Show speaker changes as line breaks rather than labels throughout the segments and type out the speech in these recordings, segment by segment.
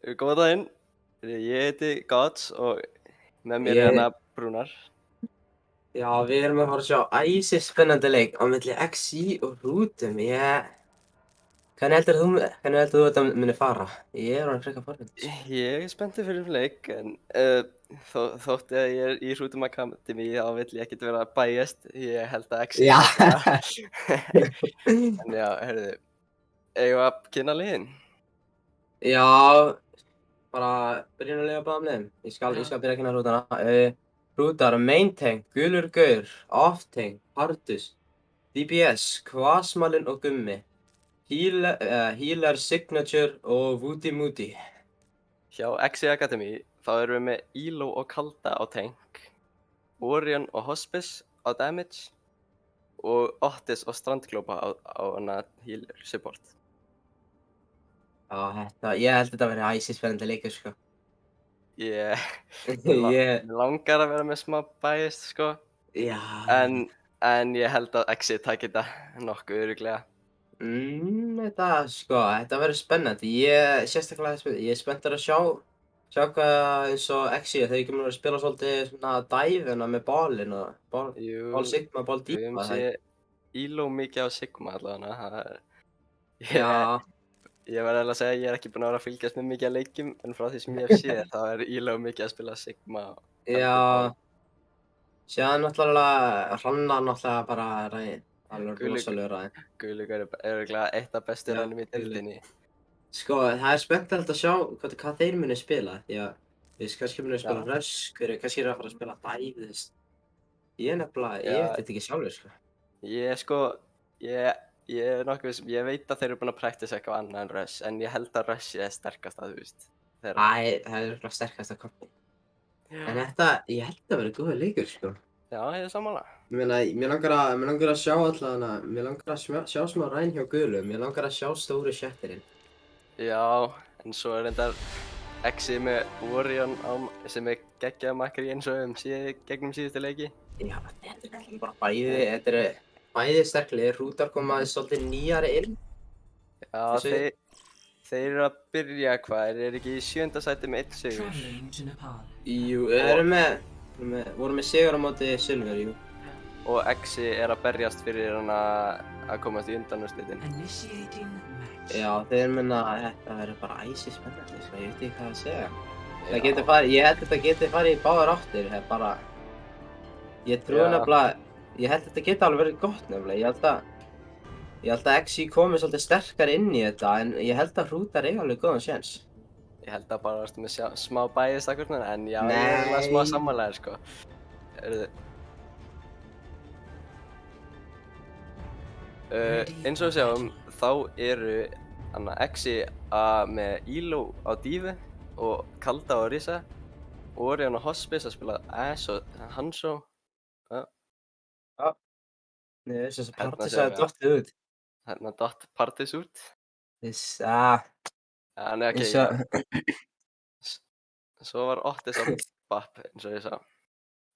Góðan daginn, ég heiti Gods og með mér er
Ég,
hérna Brúnar.
já, við erum að fara að sjá æsispennandi leik á milli XI og Rútum. Hvernig heldur þú þetta muni fara? Ég er orðinn frekar forvitinn, sko.
Ég er spenntur fyrir leik en þótt að ég er í Hrútum Academy þá vill ég ekkert vera biased. Ég held að Exi
Já.
taki það. En já, heyrðu, eigum við að kynna liðin?
Já, bara byrjunarlega báðum liðum. Ég skal byrja að kynna Rútana. Rútar, main tank, gulur gaur, off tank, Pardus, DPS, Kvasmalinn og Gummi. Healer, Signature og Woody Moody.
Hjá Exi Academy þá erum við með Elo og Kalda á tank, Orion og Hospice á damage og Otis og Strandglópa á healer support.
Já, ég held þetta að vera æsispennandi leikur, sko.
Mig langar að vera með smá bias, sko.
Já.
En ég held að Exi taki þetta nokkuð örugglega.
Þetta verður spennandi. Ég er spenntur að sjá hvað eins og XI, þeir ekki að spila svolítið svona dæfina með ballinn og ball Sigma, ball
Við
Diva.
sé Elo mikið á Sigma allavega.
Já.
Ég verð að segja að ég er ekki búinn að vera að fylgjast með mikið að leikjum, en frá því sem ég hef séð þá er Elo mikið að spila Sigma.
Já. Síðan náttúrulega Hrannar náttúrulega bara alveg rosalegur ræðin.
Guðlugur er örugglega eitt af bestu rænum í deildinni.
Sko, það er spenntilegt að sjá hvað þeir muni spila, því að kannski muni spila Rush, kannski að fara að spila Dive, ég veit þetta ekki sjálfur, sko. Ég er nokkuð sem, ég veit að þeir eru búin að practice eitthvað annað en Rush, en ég held að Rush er sterkast að, þú veist. Það er örugglega sterkast að kompa. En ég held að vera góður leikur, sko.
Já, ég er sammála.
Mér langar að sjá allavega, mér langar að sjá smá ræn hjá gulum, mér langar að sjá stóru shatterinn.
Já, en svo er reyndar Exi með Orion sem er geggjað makkar í eins og gegnum síðustu leiki.
Já, þetta er bara bæði sterklegir, Rútar koma aðeins svolítið nýjari inn.
Já, þeir eru að byrja hvað, þeir eru ekki í 7. sæti með 1 sigur.
Jú, voru með sigur á móti Silver, jú.
Og Exi er að berjast fyrir að komast í undanúrslitin.
Já, þeir minna að þetta verður bara æsispennandi, sko, ég veit ekki hvað að segja. Ég held þetta geti farið í báðar áttir, ég trúi nefnilega, ég held þetta geti alveg verið gott nefnilega, ég held að XI komi svolítið sterkar inn í þetta, en ég held að Rútar eiga alveg góðan séns.
Ég held að bara varstu með smá bias akkur, en já, ég er alveg smá sammálaður, sko. Eins og við sjáum, þá eru XI með Elo á Divi og Kalda á Risa, Orion og Hospice að spila Ash og Hanzo.
Já. Nei, þess að Pardus hafi dottið út.
Hérna dott Pardus út. Nei, ok. Svo var Otis á Bap, eins og ég sá.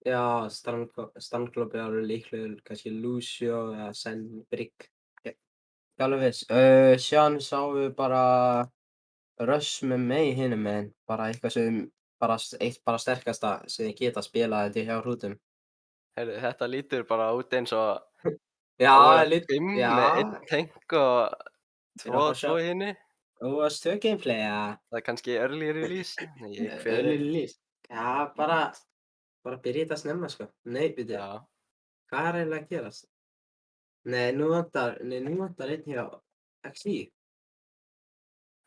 Já, Strandglópi er alveg líklegur, kannski Lucio eða Senbrigg. Ekki alveg viss. Síðan sáum við bara Rush með Mei hinum megin, bara eitthvað sem bara sterkasta sem þið geta spilað þetta hjá Hrútum.
Heyrðu, þetta lítur bara út eins og
OS5
með 1 tank og 2 hinni.
OS2 gameplay, já.
Það er kannski early release.
Early release. Já, bara byrja þetta snemma, sko. Nei, byrju.
Já.
Hvað er eiginlega að gerast? Nei, nú vantar einn hjá XI.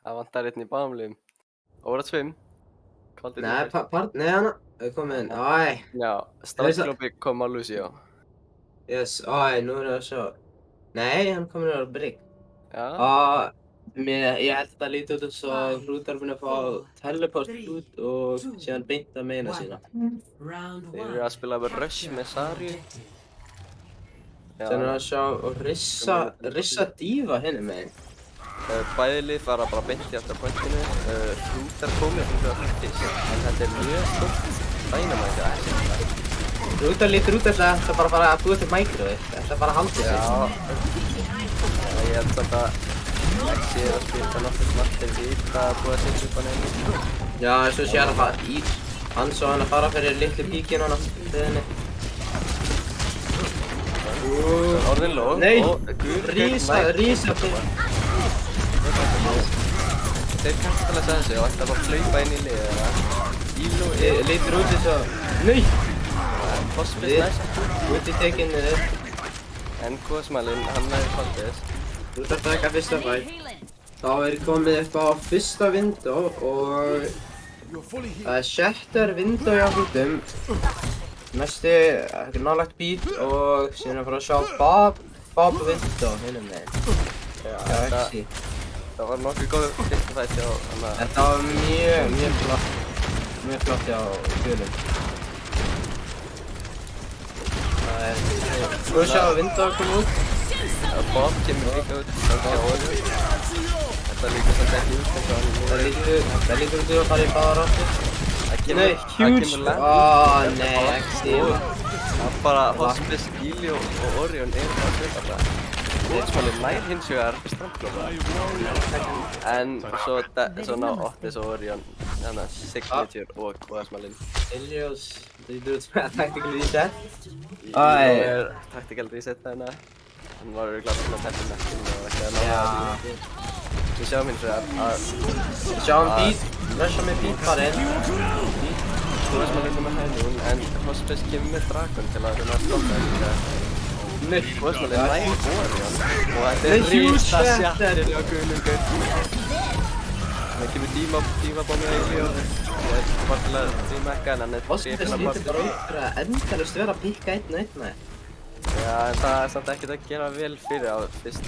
Það vantar einn í báðum liðum. OS5.
Nei, hana. Komið inn.
Já, Strandglópi kom á Lucio.
Yes, nú er það að sjá. Nei, hann kom inn á Brigg.
Já.
Ég held þetta lítið út eins og Hrútar búin að fá teleport út og síðan beint að meina sína.
Þeir eru að spila með Rush með Sari.
Síðan er að sjá Rissa Diva hinum megin.
Bæði lið fara bara beint í aftur pointinu. Hrútar komið fyrir að fyrst, en þetta er mjög stórt dynamite að þetta.
Rútar lítur út eftir að þetta bara að búa til microwave. Þetta bara haldið sig.
Já, ég held að Axi að spila nokkuð smart, þeir vita að búið að setja upp hann einu.
Já, eins og sé hann að hans og hann að fara fyrir litlu píkinn hana hliðinni.
Orðin lóð.
Nei! Rísa til.
Þeir kapitaliza þessu og ætla bara að hlaupa inn í liðið það. Íló
lítur út eins og... Nei!
Hospice næst.
Úti tekinn niður.
En Kosmalinn, hann hefði faldið þess.
Þú ert að taka fyrsta fætt. Þá komið upp á fyrsta window og það shatter window hjá hlutum. Næsti nálægt bít og síðan að fara að sjá Bob window hinum meginn. Já, ekki.
Það var nokkuð góð fyrsta fætt hjá hana.
Þetta var mjög flott hjá fjölum. Sko sjá window að koma út.
Bob kemur líka út hjá Orion. Þetta líka samt ekki út eins og hann
Það lítur út að fara í báðar áttir. Nei, huge! Nei, ekki.
Það er bara Hospice, Íló og Orion eru bara að svipa það. Kosmalinn nær hins vegar strandklópa. En svo ná Otis og Orion, þannig að Signature og Kosmalinn.
Ilios lítur út með tactical reset.
Íló tactical reset þarna. Hann var örugglega að teppa nettinu og ekki að ná það. Við sjáum hins vegar að...
Við sjáum beat, rusha með beat bara inn.
Kosmalinn með hennun, en Hospice kemur með dragon til að reyna að stoppa þetta.
Nei,
Kosmalinn nær Orion og þetta er rísa sjattir hjá Guðmundur. Það kemur dímabómið í Íló og það er bara til að dímekka en hann er
Hospice lítur bara út fyrir að endalaust vera að pikka einn og einn með.
Já, en það er samt ekkert að gera vel fyrir á fyrst.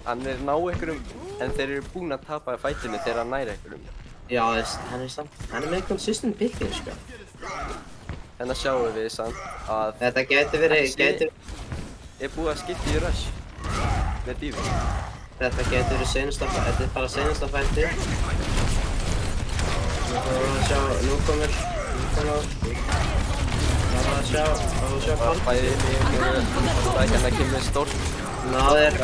Hann er ná einhverjum, en þeir eru búin að tapa fætinu þegar hann nær einhverjum.
Já, hann er með consistent picking, sko.
En það sjáum við samt að...
Þetta getur verið,
er búið að skipta í rush með dífi.
Þetta getur verið seinasta fæti, þetta er bara seinasta fæti. Nú komur. Það var að sjá Bob.
Bæði hérna kemur stórt.
Náður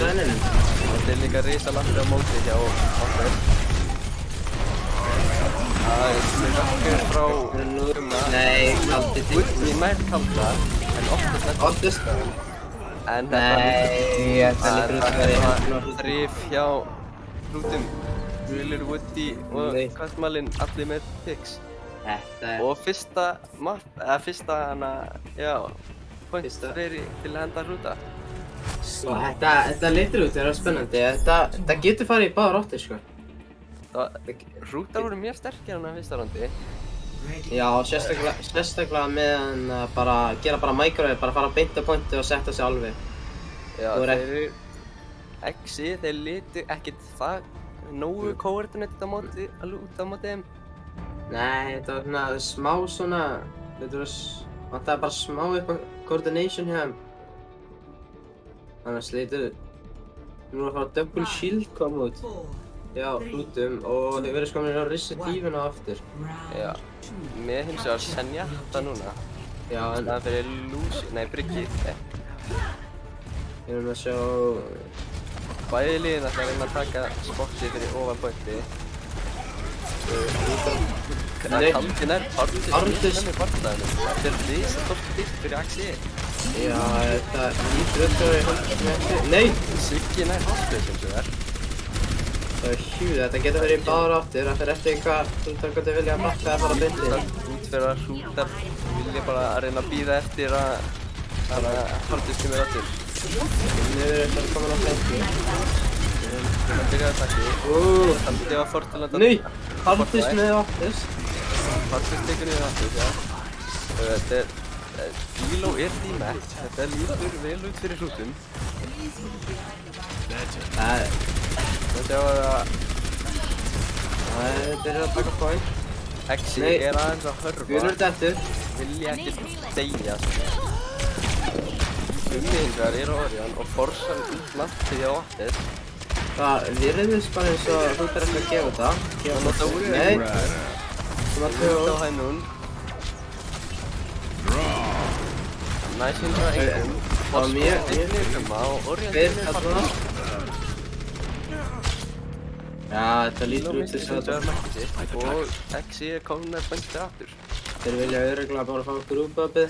ræninu.
Þetta er líka risalangt á móti hjá okkur. Það er nokkur frá núðumna.
Nei, kaldi til.
Woody nær kalda, en Otis nært. En
þetta lítur út að vera
þrif hjá hrútum. Wheeler, Woody og Kosmalinn allir með picks. Og fyrsta point fyrir til að henda hrúta.
Sko, þetta lítur út að vera spennandi. Þetta getur farið í báðar áttir, sko.
Hrútar voru mjög sterkir hann að fyrsta raundi.
Já, sérstaklega meðan bara gera bara microwave, bara fara beint á pointi og setja sig alveg.
Já, þeir eru þeir litu ekkert það nógu coordinated út á móti þeim.
Nei, þetta var svona smá svona, vantaði bara smá upp á coordination hjá þeim. Annars lítur, nú er að fara double shield koma út. Já, hrútum og þeir verið skoðum að rissa dífuna aftur.
Já, með hins vegar Zenyatta núna.
Já, en
það fyrir Briggi.
Við erum að sjá...
Bæði liðin ætla að reyna að taka spotti fyrir ofan pointi. Kaldi nær Arndis með barndaginu. Þetta er risastórt ditt fyrir Axi.
Já, þetta lítur upp að ég haldið með Axi. Nei!
Siggi nær Hospice eins og það.
Það er þetta getur verið í báðar áttir. Það fer eftir hvað þú vilja að bakka eða fara beintið.
Út fyrir að hrútar vilja bara að reyna að bíða eftir að Arndis kemur aftur.
Nú er þetta komin á beintið.
Það byrjaði að takki. Það var fortilandi að...
Nei! Arndis með Arndis.
Arndis tekur niður Arndis, já. Þetta er... Íló er dímætt. Þetta lítur vel út fyrir hrútum. Þetta var að...
Þetta er að taka point.
Axi er aðeins að hörfa.
Fjölur dettur.
Vilja ekki deyja. Hins vegar er Orion og forsar út landið hjá Otis.
Það virðist bara eins og þú þarf ekki að gefa þetta. Nei.
Þú var tögt á hænun. Næst hins vegar engum.
Það var mjög...
og Orion er þarna.
Já, þetta lítur út þess að
þetta og Exi komin með pointi aftur.
Þeir vilja örugglega bara fá grúpabið.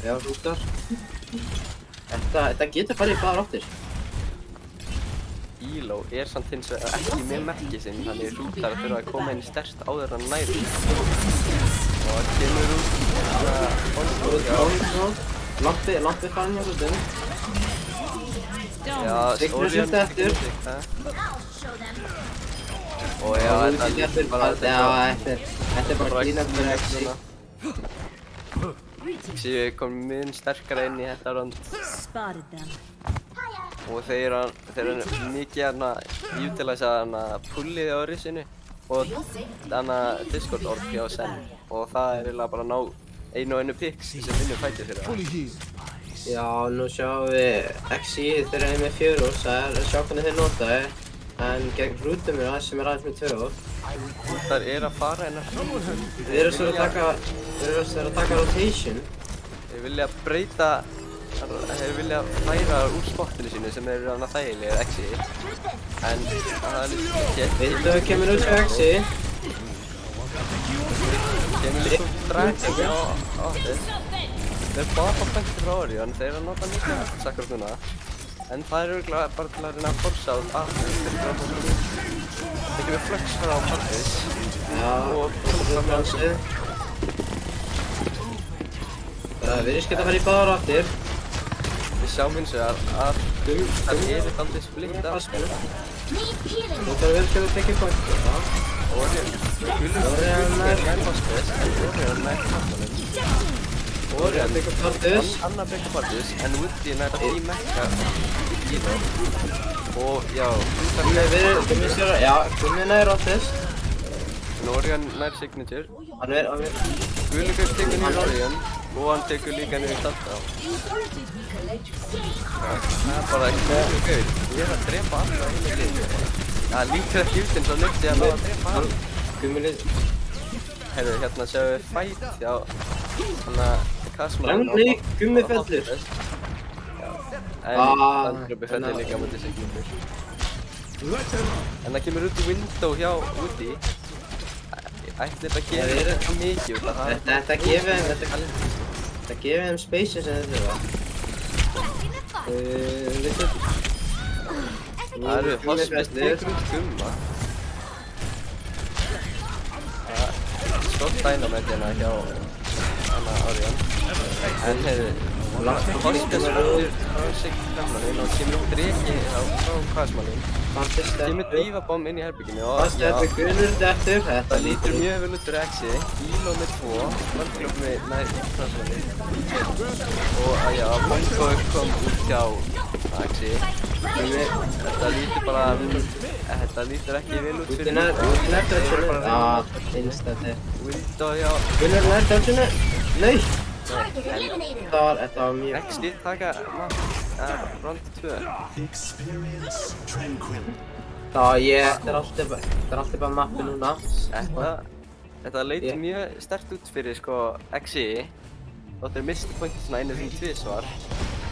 Já, hrútar. Þetta getur farið í báðar áttir.
Elo samt hins vegar ekki með merki sinn, þannig hrútar þurfa að koma inn sterkt áður en næri. Og það kemur út
Lampi fann hjá hrútum.
Já,
Signur svolítið eftir.
Og já, þetta
er bara clean-up fyrir Exi.
Exi kom mun sterkara inn í þetta rond. Og þeir eru mikið að utilisa pullið á risinu og Discord orð hjá Sen. Og það er eiginlega bara að ná einu og einu picks sem vinnur fætið fyrir það.
Já, nú sjáum við Exi þeir eru með 4 úr, það er sjá hvernig þeir nota þið. En gegn hrútum sem er aðeins með 2 úr.
Hrútar eru að fara hennar.
Þeir eru svo að taka rotation.
Þeir vilja breyta, þeir vilja færa úr spottinu sínu sem eru þægilegir Exi. En það er líka ekki.
Vildu að kemur út hjá Exi.
Kemur líka út drag á Otis. Þeir eru bara að pointi frá Orion, þeir eru að nota mikið sakkur núna. En það er örugglega bara til að reyna að forsa á þeir kemur flex frá Otis. Og
fram með hansið. Það virðist geta að fara í báðar áttir.
Við sjáum hins vegar að það eru daldið splitt af.
Nú þarf virkilega að tekja pointi.
Orion nær Hospice, en Orion nær Hospice. Orion
tekur Partus.
Annar tekur Partus, en Woody nær að D-mekka Elo. Og já, Gummi nær Otis. En Orion nær Signature. Guðlugur tekur niður Orion og hann tekur líka niður Salta. Það er bara ekki mjög gaur. Ég er að drepa alltaf hinn í liðinu. Það lítur ekki út eins og nögt ég að ná að drepa hann.
Gummi lið.
Heyrðu, hérna sjáum við fight hjá Kasman.
Nei, Gummi fellur.
En Andröpi fellur líka á móti Signature. En það kemur út í window hjá Woody. Ætli þetta gefur þetta mikið út af það.
Þetta gefur þeim spacing sem þeir þurfa.
Það eru Hospice tekur út Gumma. Stótt dynamite hérna hjá Orion. En heyrðu, Hospice fellur frá Signature og kemur út Reki frá Kasmanum. Kemur Diva-bomb inn í herbygginu og þetta lítur mjög vel út fyrir Exi. Elo með 2, Strandglobe með nær Kasmanum. Og já, Bongo kom út hjá Exi. Þetta lítur bara, þetta lítur ekki vel út fyrir Window hjá
Gunnar nær dodginu. Nei! Þetta var mjög
Exi taka round 2.
Þetta er alltaf bara mappi núna.
Þetta leit mjög sterkt út fyrir Exi. Þótt þeir misti pointi svona einu fyrir tvisvar.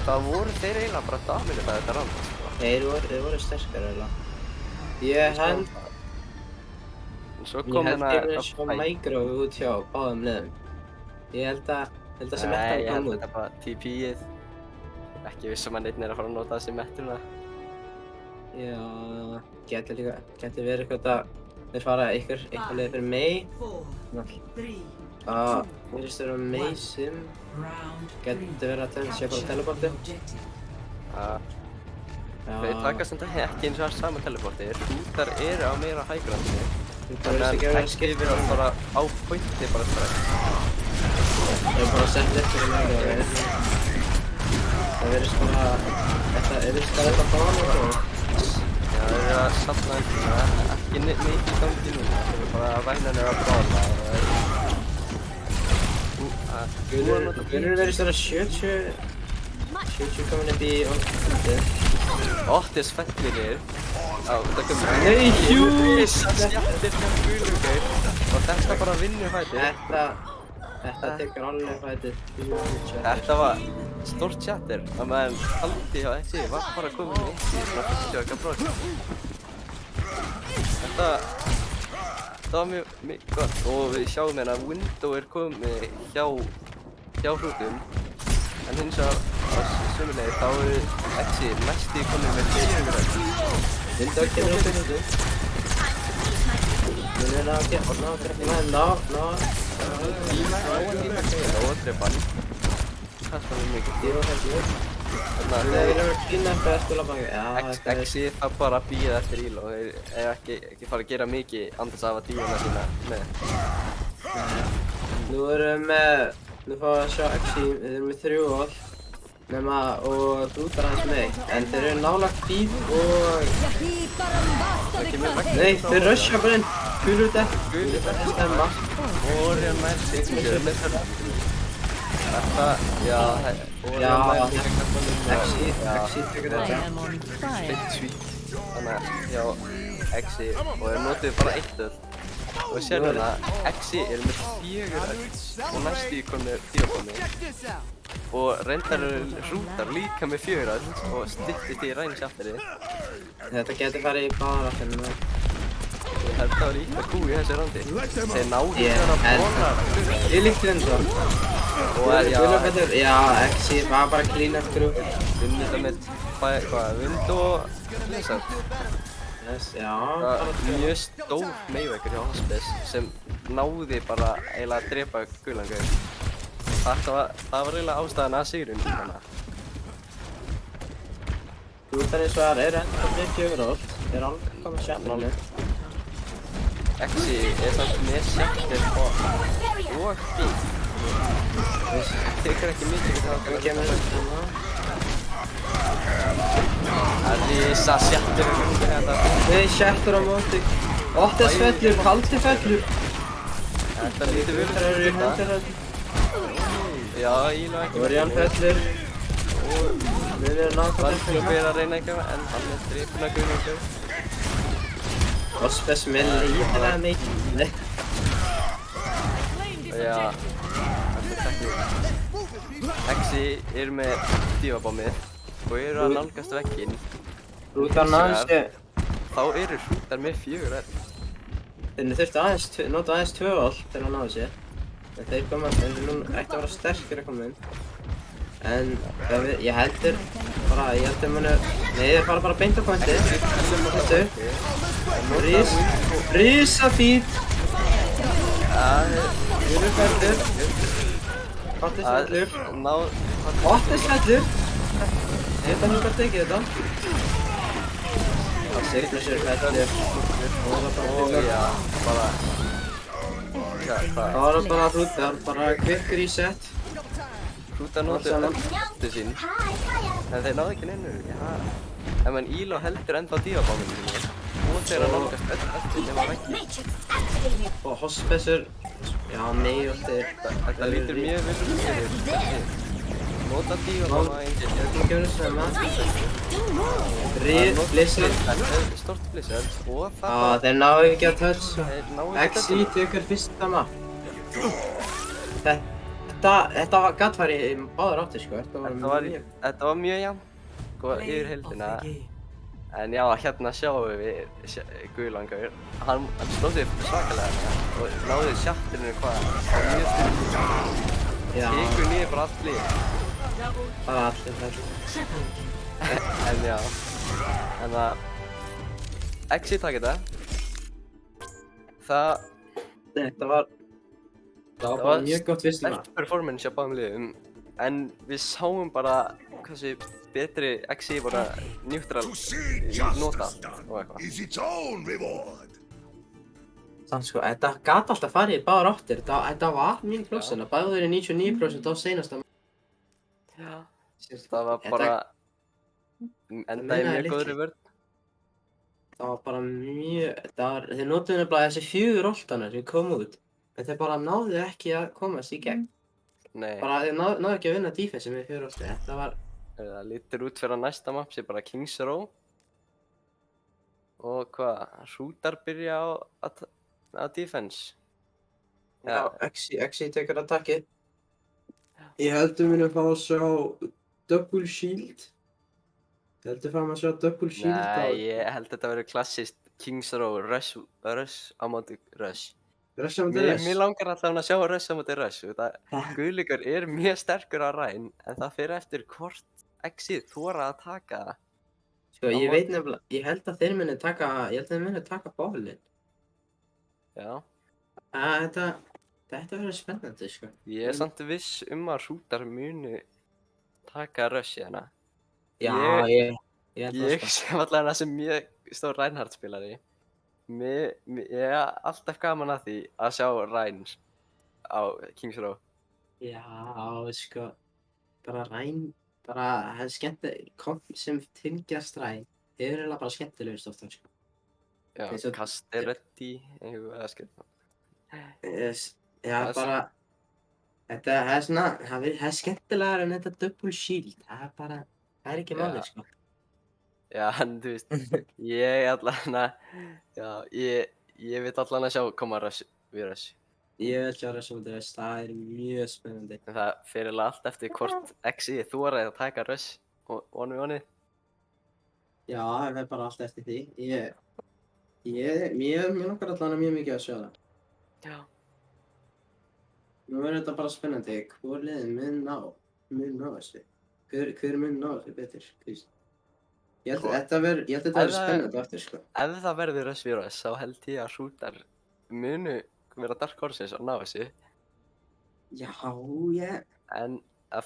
Það voru þeir eiginlega bara að dominita þetta round.
Þeir voru sterkar eiginlega. Ég held þeir svo micro út hjá báðum liðum. Ég held að sem
Nei, ég held að þetta bara TP-ið. Ekki vissum að neitt er að fara að nota þessi metruna.
Já, geti verið eitthvað að þeir fara eitthvað leið fyrir Mei. Virðist vera Mei Sim. Geti verið að tönn sé bara teleporti.
Þeir taka samt ekki eins og sama teleporti. Hrútar eru á meira hægrandinu. Þannig að Exi verið að fara á pointi bara strax.
Það er bara að setja upp fyrir mig. Það virðist bara þetta bána og
Já, það eru að safna ekki mikið í gangi núna. Það eru bara að vænan að brála.
Gunnar virðist vera 70 komin upp í
Otis fellir niður. Þetta komur
Nei, hjús!
Sjattir hjá Guðlugur og þetta bara vinnur fætið.
Þetta tekur alveg fætið.
Þetta var stórt sjattir á meðan Haldi hjá Exi var bara komin í svona 50 okkar bróð. Þetta var mjög gott og við sjáum hérna að Window komið hjá hrútum en hins vegar á sömulegir þá eru Exi næstu komið með 4 rætt.
Window kemur út í hrútum. Hún að drepa hann.
Kastar hann mikið.
Ég var það ekki. Við erum að kynna eftir að spila baki.
Exi það bara að bíða eftir Elo og þeir eru ekki fara að gera mikið andans af að díuna sína með.
Nú fáum við að sjá Exi, við erum með 3 val og hrútar aðeins með 1 en þeir eru nálagt bíð og... Nei, þeir rusha bara inn. Gulur stemma.
Orion nær siglingu með þörf. Þetta, já,
Exi tekur þetta.
Slitt sweet. Þannig að, já, Exi og þeir notuðu bara 1 öll. Og við séum hérna, Exi eru með 4 öll og næstu komið 10 komið. Og reyndar eru hrútar líka með 4 öll og styttist í rænsjáttari.
Þetta getur farið í baráttunum.
Ég held að það var illa kú í þessu rándi. Þeir náðu þegar að bóna.
Ég líkti Window. Já, Exi var bara clean eftir úr.
Vinnur þetta með Window og Blizzard.
Já.
Það var mjög stór Mayweather hjá Hospes sem náði bara eiginlega að drepa gulangaur. Það var eiginlega ástæðan að sigurinn hérna.
Hrútar eins og þar eru enda með 4 val. Þeir eru alveg komið sjálfnálið.
Exi samt með sjaktir og bíl. Tekur ekki mikið við það.
Hann kemur hérna.
Það er risa sjaktir hérna.
Nei, sjaktur á móti. Ottes fellur, Kaldi fellur.
Þetta lítur vel
Það eru hendur.
Já, Elo ekki.
Orion fellur. Við erum nákvæmlega
Strandglópa að reyna eitthvað en hann drepinn að gulangaur.
Hospes með lítilega mikið.
Já, þetta tekník. Exi eru með dífabombið og eru að nálgast vegginn.
Hrútar náðist ég.
Þá eru hrútar með 4 öll.
Þeir þurftu nota aðeins 2 val til að náðu sér. En þeir ætti að vera sterkir að koma inn. En ég heldur munu... Nei, þeir fara bara beint á pointi. Þessu. Risa fít. Gulur fellur. Ottes fellur. Ottes fellur. Ég veit að hún bara tekið þetta. Signature fellur.
Já, bara...
Það var bara hrútar, bara quick reset.
Hrútar notuðu öllu sín. En þeir náðu ekki neinu. En Elo heldur ennþá dífabombinu sinni. Og þeir að nálgast öllu nema veggi.
Og Hospesur... Já, nei,
þetta lítur mjög vel út fyrir. Nota dífabomba engine.
Ég kemur snemma. Blizzard.
Stort Blizzard. Og það
Þeir náðu ekki að touch. Exi tekur fyrsta map. Þetta gat farið í báðar áttir sko.
Þetta var mjög jafn. Sko yfir heildina. En já, hérna sjáum við gulangaur. Hann slóð sig svakalega og náði sjattirinu hvað mjög stundum. Tekur niður bara allir.
Bara allir þar.
En já. En að Exi takk þetta.
Þetta var bara mjög gott fyrst map.
Sterk performance hjá báðum liðum. En við sáum bara hversu betri Exi voru að neutral nota og eitthvað.
Þannig sko, þetta gat alltaf farið í báðar áttir. Þetta var mjög close. Báðir í 99% á seinasta.
Já. Það var bara endaði mjög góðri vörn.
Það var bara mjög... Þeir notuðu nefnilega þessi 4 roltanar sem kom út. En þeir bara náðu ekki að komast í gegn.
Nei.
Bara þeir náðu ekki að vinna defense með 4 rolti. Þetta var...
Það lítur út fyrir að næsta map sé bara Kings Row. Og hvað? Hrútar byrja á defense.
Já, Exi tekur attackið. Ég heldur munum fá að sjá double shield. Nei,
ég held að þetta verður klassist Kings Row, Rush á móti Rush.
Rush á móti Rush?
Mér langar allavega að sjá Rush á móti Rush. Guðleikur mjög sterkur á Rein, en það fer eftir hvort Exið þora að taka það.
Sko, ég veit nefnilega, ég held að þeir muni taka bólinn.
Já.
Þetta verður spennandi, sko.
Ég er samt viss að hrútar muni taka Rush hérna.
Já, ég held það, sko.
Ég sem allavega sem mjög stór Reinhardt-spilari. Ég er alltaf gaman að því að sjá Rein á Kings Row.
Já, sko, það er skemmtilegt, sem tengjast Rein, hefur eiginlega bara skemmtilegust oft, sko.
Já, Castelletti, eitthvað að skilja.
Já, bara, það er svona, það er skemmtilegar en þetta double shield, það er ekki málið, sko.
Já, en þú veist, ég vil allan að sjá koma Rush við Rush.
Ég vil sjá Rush á móti Rush, það er mjög spennandi.
En það fer eiginlega allt eftir hvort Exið þoraði að taka Rush one við one. Já,
það fer bara allt eftir því. Mér langar allan mjög mikið að sjá það.
Já.
Nú verður þetta bara spennandi, hvor liðið mun ná þessu? Hver mun ná þessu betur, Krist? Ég held að þetta verður spennandi aftur, sko.
Ef það verður Rush við Rush, þá held ég að hrútar munu vera Dark Horses og ná þessu.
Já,
En það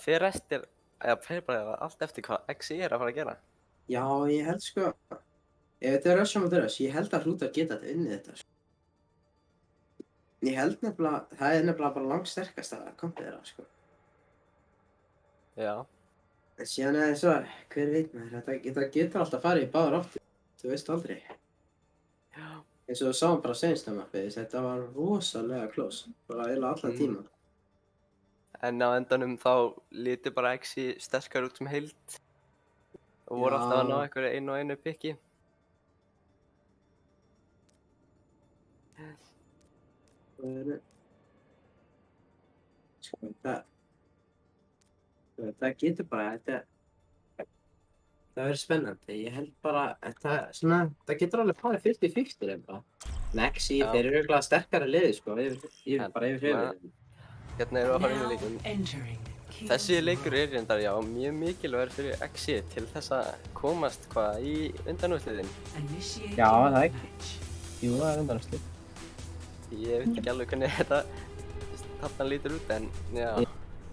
fer bara allt eftir hvað Exið að fara að gera.
Já, ég held, sko, ef þetta er Rush á móti Rush, ég held að hrútar geta unnið þetta, sko. Ég held nefnilega, það er nefnilega bara langsterkasta kompið þeirra, sko.
Já.
En síðan er það svo, hver veit maður, þetta getur alltaf farið í báðar áttir, þú veist aldrei.
Já.
Eins og við sáum bara seinasta mappið, þetta var rosalega close, bara eiginlega allan tíman.
En á endanum þá liti bara Exið sterkar út sem heild og voru alltaf að ná einhverju einu og einu pikki.
Sko, það getur bara, það verður spennandi. Ég held bara, það getur alveg farið 50-50 nefnilega. Exið, þeir eru örugglega sterkara liðið, sko, bara yfir höfuðið.
Hérna eru að fara inn í leikinn. Þessi leikur er reyndar, já, mjög mikilvægur fyrir Exið til þess að komast í undanúrslitin.
Já, það ekki. Jú, það er undanúrslit.
Ég veit ekki alveg hvernig þarna lítur út, en já,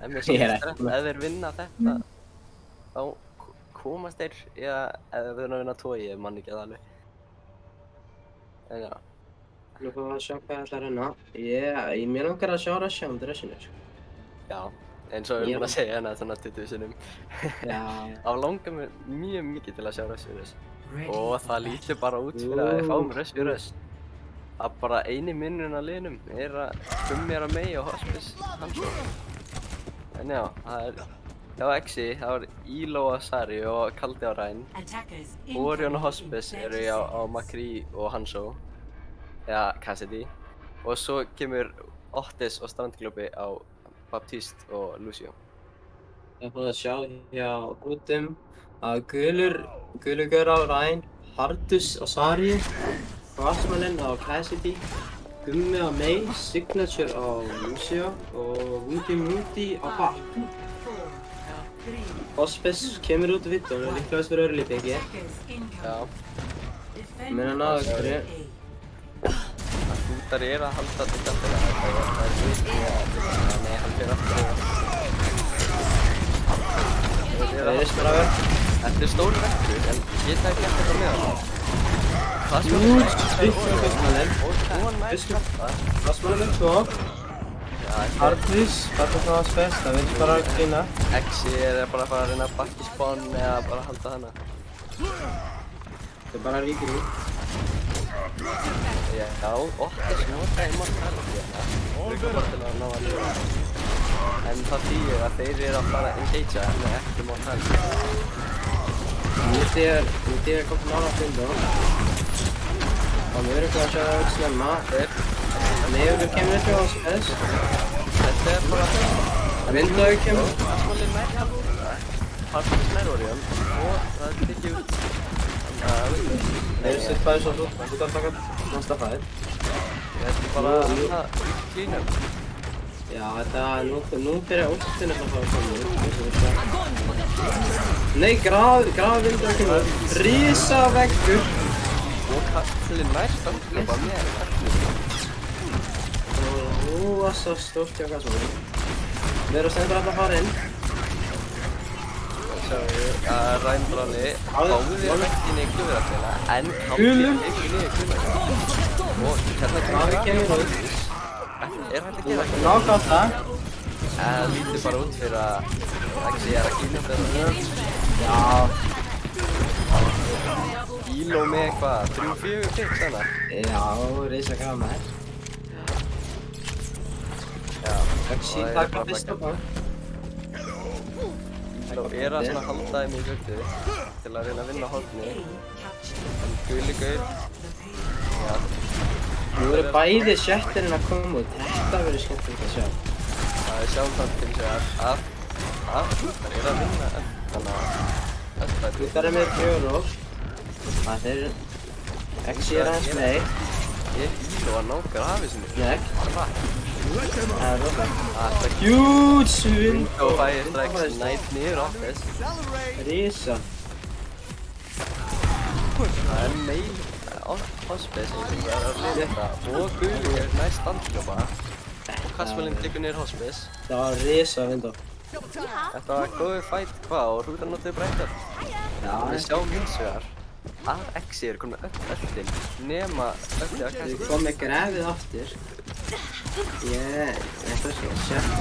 ef þeir vinna þetta, þá komast þeir, eða þeir verður að vinna 2, ég man ekki það alveg. En já.
Nú fáum við að sjá hvað það ætlar að reyna. Mér langar að sjá Rush á móti Rushinu, sko.
Já, eins og við erum búin að segja hérna svona 20 sinnum.
Já.
Það langar mér mjög mikið til að sjá Rush við Rush. Og það lítur bara út fyrir að við fáum Rush við Rush. Að bara eini munurinn á liðnum er að Gummi er að Mei og Hospice Hanzo. En já, það er hjá Exið, það var Elo og Sari og Kaldi á Rein. Orion og Hospice eru á Makri og Hanzo. Eða Cassidy. Og svo kemur Otis og Strandglópi á Baptiste og Lucio.
Ég er búinn að sjá hjá hrútum að Gulur á Rein, Hardus og Sari, Crossmaninn á Cassidy, Gummi á Mei, Signature á Lucio og Woody á Bap. Hospice kemur út vitt og hann er líklegast fyrir early pick.
Já.
Menn að náðu einhverju.
Hrútar að halda til kallina, það er vitt í að nei, hann fyrir aftur yfir.
Það er bara verk.
Þetta er stór vekkur, en geta ekki alltaf það með hann.
Crossmaninn 2. Hardus, Hardus á hans best, það vilja bara kynna.
Exið er bara að fara að reyna að bakka í spawn eða bara að halda hana.
Það er bara ríkir út.
Já, Otis notaði Immortality hérna. Líka bara til að ná að lifa. En það þýðir að þeir eru að fara að engagea með ekki Immortality.
Myndi ég koma nála að fynda. Og við erum ekki að sjá það út snemma. Nefnir kemur ekki á þessu þess.
Þetta er bara
Vindaðu kemur.
Hardus nær Orion og það er ekki út.
Þeir eru sitt bæði svo út að taka næsta fæð.
Þetta er bara klínum.
Já, nú byrja últinu að fara að koma upp. Nei, grafi vindur að koma upp. Rísaveggur.
Og kallinn nær standklópa með kallinn.
Nú var svo stórt hjá Gasson. Við erum stendur alltaf að fara inn.
Sjáum við að Rænbrali báði vekkinni í klúðuraflina en kallinn ekki niður klúðuraflina. Og hérna
kemur út.
Er hægt að gera ekki?
Nákvæmt það.
Það lítur bara út fyrir að Axi er að kýna þetta.
Já.
Íló með eitthvað 3-4 picks þarna.
Já, reysa gafar.
Já.
Axi taka fyrsta bak.
Íló er að svona halda þeim í burtu til að reyna að vinna horni. En guli gaur. Já.
Nú eru bæði sjettirinn að koma út. Þetta verður skemmtilegt að sjá.
Það er sjálfsagt til þess að það er að vinna þannig að þetta er
Þetta er með fjóróf. Það er Axi er aðeins með.
Ég Íló að ná grafið sinni.
Negg. Það er rosa.
Það er
Huge svinn.
og fæði strax nætt niður Office.
Rísa.
Það er meil Hospice sem er að liða þetta og guli er næst standklópa og Kasmalinn tekur niður Hospice.
Það var rísa vindu.
Þetta var góður fight hvað og hrútar notuðu breytar. Við sjáum hins vegar að Axi er komin með öll öllin nema öllið að
Við
Kasmalinn.
komum með grafið aftur. Þetta er svo sjett.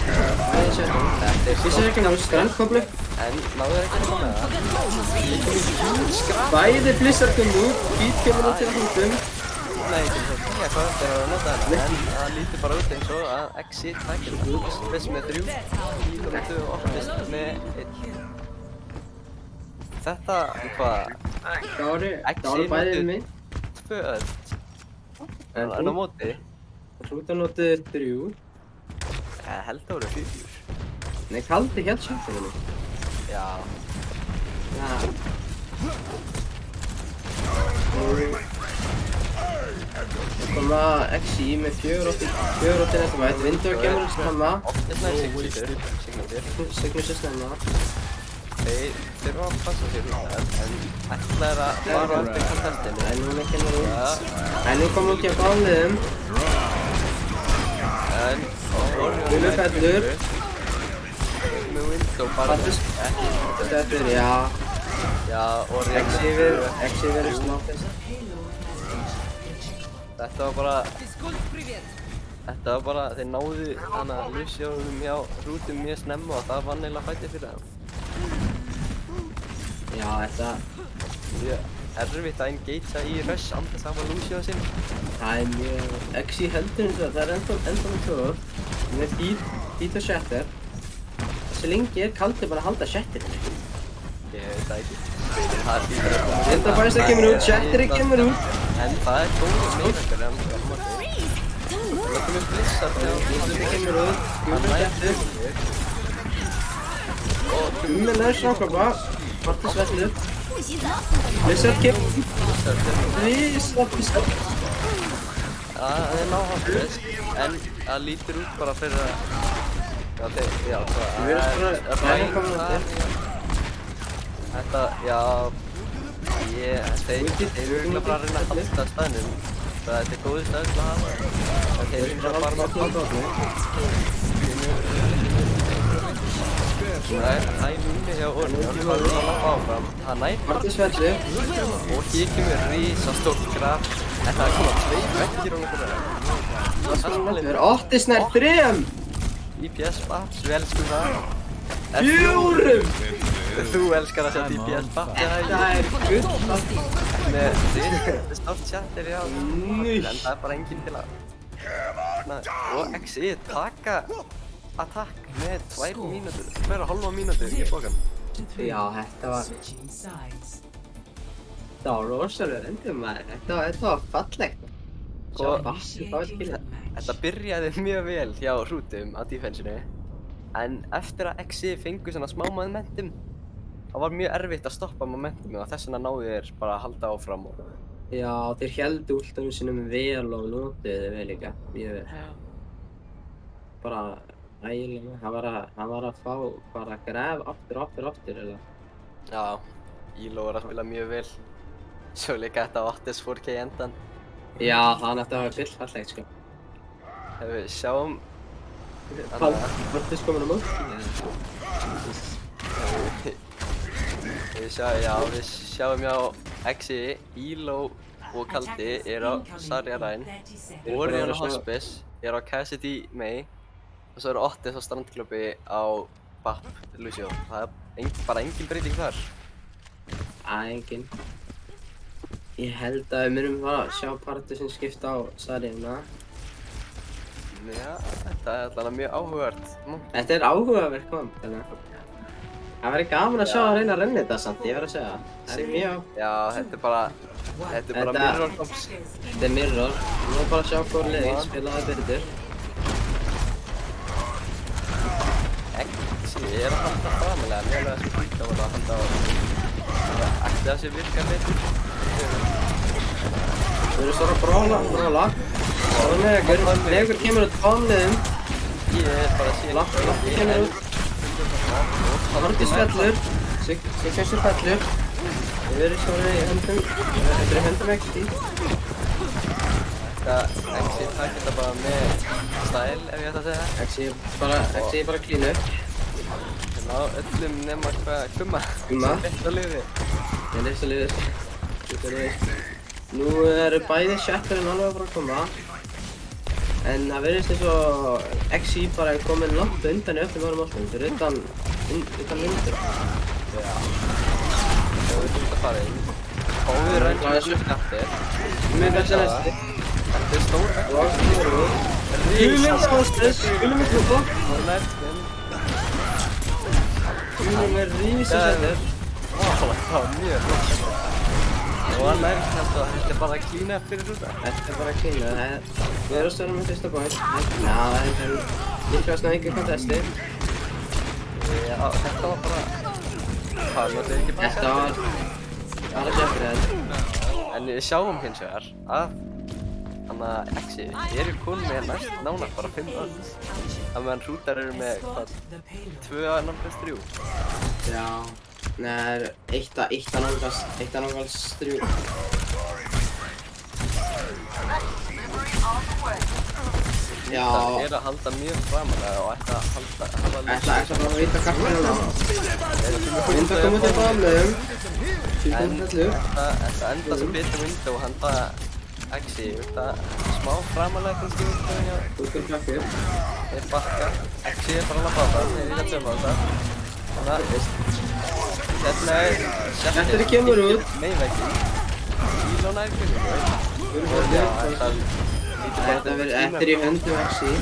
Það er sjett.
Þetta er
Við séum ekki náðu strandkoblu.
en náður ekki að koma það. Ég kom í hjúlskraf.
Bæði Blizzard kom út. Pete kemur út til hundum.
Nei, til þess að tíja hvað þetta er að nota hana en það lítur bara út eins og að Axi takir Hospice með 3, Íló með 2 og Office með 1. Þetta, hvað?
Það voru bæðið minn.
2 öll. En á móti?
Hrútar notuðu 3.
Ég held það voru 4.
Nei, kaldi hélt sjöttinu.
Já.
Það koma Axi með 4 þetta vært. Vindur kemur snemma.
Oftast nær Sigmundur.
Sigmundur snemma.
Þeir þurfa að passa sér út af en ætlaðir að fara eftir kontestinu.
En núna kemur út. En nú komum við ekki að báliðum.
En
Gulu fellur.
Með Window bara
Stöður, já.
Já, og
Axi verður snáttist.
Þetta var bara, þeir náðu hana Lucianum hjá hrútum mjög snemma og það var neila fætið fyrir það.
Já, þetta...
Mjög erfitt að engagea í rush án þess að hafa Lucian sinn.
Það er mjög... Axi heldur eins og það er ennþá með 2. Með Pete og Shatter. Þessi lengi er kaldi bara að halda Shatterinu.
Ég veit það ekki. Það er fyrir að koma.
Enda fæst það kemur út, Shatter kemur út.
En það er góður meðverkar en það koma til. Það kemur Blizzard
Blizzard kemur út, Gulu Shatter. Gummi nær snákapa, Martis vellur. Blizzard kemur. Blizzard.
Það er náhaldist, en það lítur út bara fyrir að... Já, það er ræðar. Þetta, já... Þeir eru bara að reyna að halda staðnum. Þetta er góður staður til að hafa. En þeir eru bara að halda. Það er núni hjá Orion, hann er að lappa áfram. Það nætt
Martis vellur.
og hér kemur risastórt graf. Þetta er komað 2 vekkir og einhverja.
Otis nær 3.
DPS Babs, við elskum það.
4.
Þú elskar að sjá DPS Babs.
Þetta er gull.
Með þitt stórt chattir, já. En það er bara enginn til að... Og Axi taka attack með 2,5 mínútur í bókan.
Já, þetta var... Það var rosalega endur maður. Þetta var fallegt. Sjá Bassi fá þetta kynna.
Þetta byrjaði mjög vel hjá hrútum á defensinu. En eftir að Axi fengu svona smá momentum það var mjög erfitt að stoppa momentumið og þess vegna náðu þeir bara að halda áfram og...
Já, þeir héldu últunum sínum vel og notuðu þau vel líka, mjög vel.
Já.
Bara ægilega, hann var að fá bara gref aftur eða.
Já, Elo var að spila mjög vel. Svo líka þetta Otis 4K endan.
Já, það nætti að hafa gullfallegt sko.
Við sjáum...
Otis komin á móti?
Við sjáum já Exi, Elo og Kaldi á Zarya Reign. Orion og Hospice á Cassidy May. Og svo Otis og Strandklubbi á Bap Lucio. Það bara engin breyting þar.
Engin. Ég held að við munum fara að sjá partur sem skipta á Zaryna.
Já, þetta allavega mjög áhugavert.
Þetta áhugavert komp, þannig. Það væri gaman að sjá að reyna að renna þetta samt, ég verð að segja. Það mjög... Já, þetta er bara mirror komps. Þetta er mirror. Nú bara að sjá hvort liðið spilaði byrður.
Ég að halda framalega, mjög alveg sem hýtt á að halda á... Það ætti að sé virka betur.
Þú eru svo að bróla. Legur kemur út bánliðum.
Ég bara sé...
Lappi kemur út. Hordís fellur. Sigfæsur fellur. Við erum svona í höndum. Þetta er höndum Exi.
Exi takk þetta bara með stæl, ef ég ætti að segja.
Exi bara klínu.
Ná öllum nema hvað Gumma. Eitt á liði.
Eitt á liði. Nú eru bæði Shatterinn alveg að fara að koma. En það verðist eins og Exi bara er komin langt undan í öllum öðrum áslugum. Fyrir utan lundur.
Já. Það er út að fara inn. Báðir reyndar Shattir.
Mjög vel sem næsti.
Þetta er stór.
Gulum við klúpa.
Og nærtinn.
Gulum er rísisættir.
Það var mjög flott. Og hann nærtt þetta er bara að klína fyrir út af.
Þetta er bara að klína. Við erum stöðum með fyrsta bóinn. Já, það er líkast ekki kontesti.
Já, þetta var bara... Það notur ekki bara
Þetta var bara Shatterinn.
En við sjáum hins vegar að þannig að Exi eru konum með næst nánast bara 5 öll. Það meðan hrútar eru með hvað? 2 að nálgast 3.
Já. Nei, eitt að nálgast 3. Já.
Það er að halda mjög framalega og ætla að halda...
Ætla bara að vita kappinu hérna. Vinda komið til bánum.
Þetta enda sem betur vinda og handa Exi, smá framalega kannski vinda hjá...
Þú skal kappið.
Þeir bakka. Exi bara að lappa á það, þeir líka sögum á það. Þannig að... Hérna er...
Shatterinn kemur út.
Meiveggi. Elo nær kemur.
Þetta er í höndum Exi.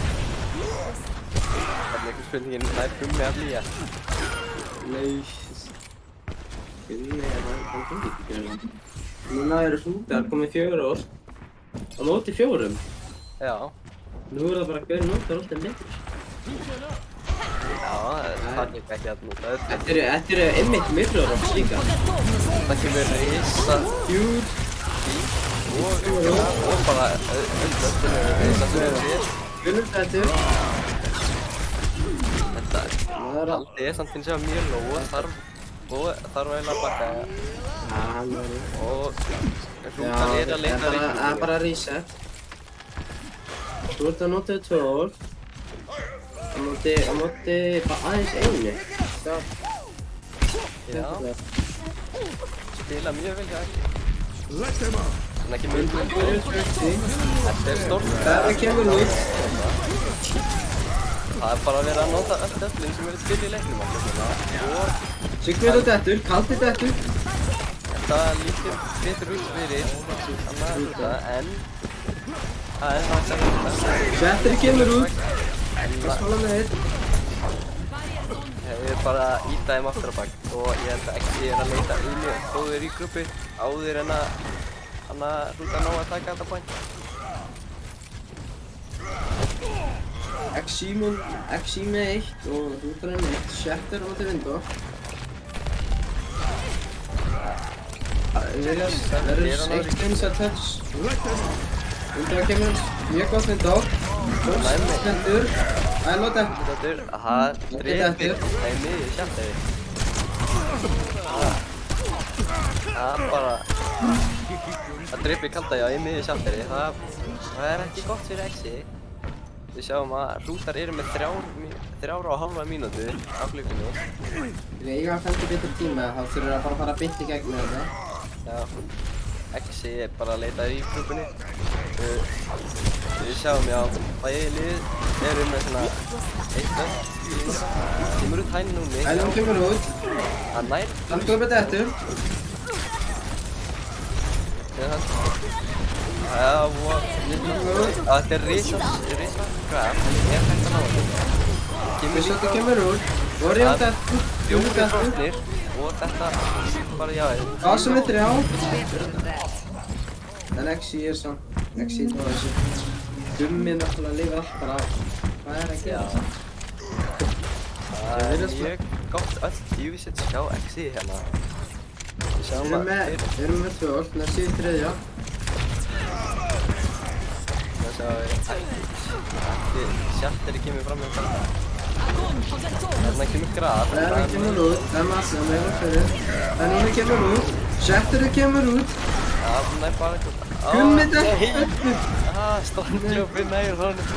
Það er einhver spurningin nær Gummi að flýja.
Nei. Gummi, hann kom ekki fyrir. Núna eru hrútar komið 4 orð. Á móti 4.
Já.
Nú er það bara hver notar alltaf betur.
Já, það er ekki að nota.
Þetta eru einmitt mirror orð líka.
Það kemur risa
Huge.
Og bara öllum risa fyrir.
Gulumfættur.
Þetta Kaldi er samt hins vegar mjög lóg og þarf eiginlega að bakka.
Já, hann verður.
Og hrútan er að leita reikningu.
Það er bara reset. Þú ert að nota 2 orð. Á móti bara aðeins einu.
Já. Spila mjög vel hjá Exi. En ekki mjög Þetta er stórt.
Það kemur út.
Það er bara að vera að nota öll öllin sem eru til í leiknum og...
Sigfrid og dettur, Kaldi dettur.
Þetta lítur betur út fyrir en það er það sem
Shatterinn kemur út. Það smála með þér.
Ég er bara að íta þeim aftur á bak og ég held að Exi er að leita í mjög góður í gruppu áður en að hrúta ná að taka þetta point.
Exi með 1 og hrútarinn með 1. Shatter á móti Vindó. verður eitt eins að touch. Undan kemur mjög gott mynd á. Stendur. Ælo dettur.
Drepir. Nei, miður sjálftæði. Bara... Það drepir kalda já, í miður sjálftæði. Það ekki gott fyrir Exi. Við sjáum að hrútar eru með 3,5 mínútu á klukkinu.
Við eiga að fændi betur tíma, þá þurfum við að fara beint í gegn með þetta.
Já, Exi er bara að leita í klukkunni. Við sjáum já, bæði lið eru með svona 1 kemur út hæn núni.
Hænum kemur út.
Hann nær.
Hann glöfur dettur.
Þetta er risa graf, en ég hægt að ná þetta.
Þetta kemur út. Orion dettur.
Fjórir frostnir og þetta bara já.
Ásum við 3. En Exi er samt. Exi á þessu. Dummi náttúrulega lifir allt bara af. Hvað er að gera það?
Það er mjög gott öll djúvisett sjá Exi hérna. Við
erum með 2 öll, næstu í 3.
Það sjáum við ekki sjálftæri kemur fram með þetta. Þarna kemur graf.
Þarna kemur út, það er massa meira fyrir. En núna kemur út, Shetterinn kemur út.
Já, hún er bara eitthvað.
Gummi dettur.
Strandljófinn nær honum.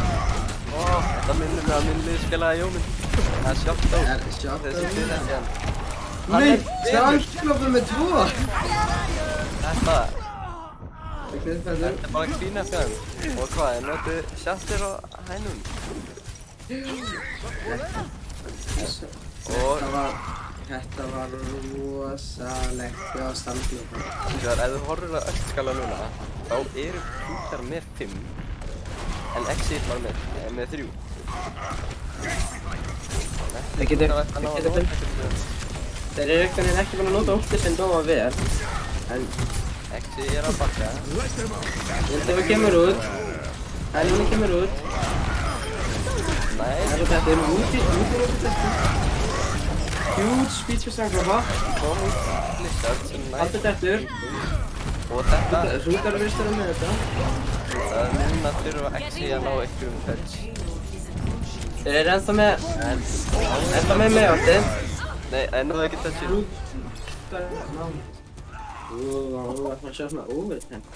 Þetta minnir mig að minn lið spilaði Jóminn. Það er sjokkt á. Þessi fyrir ekki hann.
Nei, Strandljófinn með 2.
Þetta er bara klína fyrir hann. Og hvað, er notið Shatter og hænum?
Þetta var rosalegt hjá Strandljófinn.
Ef þú horfir á öll skala núna, þá eru hrútar með 5. En Exi var með 3.
Þeir eru ekki búin að nota ulti sem dóma vel. En
Exi er að bakka.
Þetta kemur út. Hælunni kemur út.
Nei.
Þetta er úti þetta. Huge speed fyrir Strandljófa. Allt er dettur.
Og þetta...
Hrútar virðist með þetta.
Það er núna þurfa Exi að ná einhverjum touch.
Þeir eru ennþá með meðáttið.
Nei, það náðu ekki touchið.
Það var að sjá svona overtime.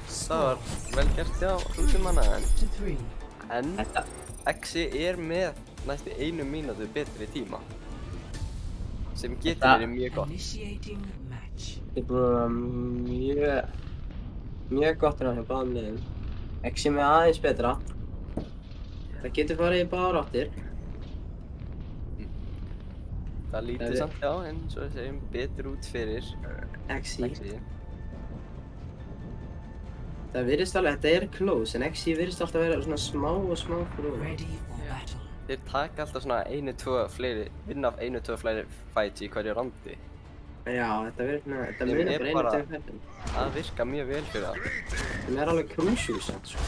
Það var vel gert hjá hrútumanna en Exi er með næstu 1 mínútu betri tíma. Sem getur verið mjög gott.
Þetta er búin að vera mjög gott hérna hjá báðum liðum. Exi með aðeins betra. Það getur farið í báðar áttir.
Það lítið samt já, eins og við segjum betur út fyrir
Exi.
Exi.
Það virðist alveg, þetta er close, en Exi virðist alltaf vera svona smá fyrir.
Þeir taka alltaf svona 1-2 fleiri, vinna af 1-2 fleiri fights í hverju randi.
Já, þetta munar bara 1-2 fættum.
Það virka mjög vel fyrir það.
Það er alveg crucial samt, sko.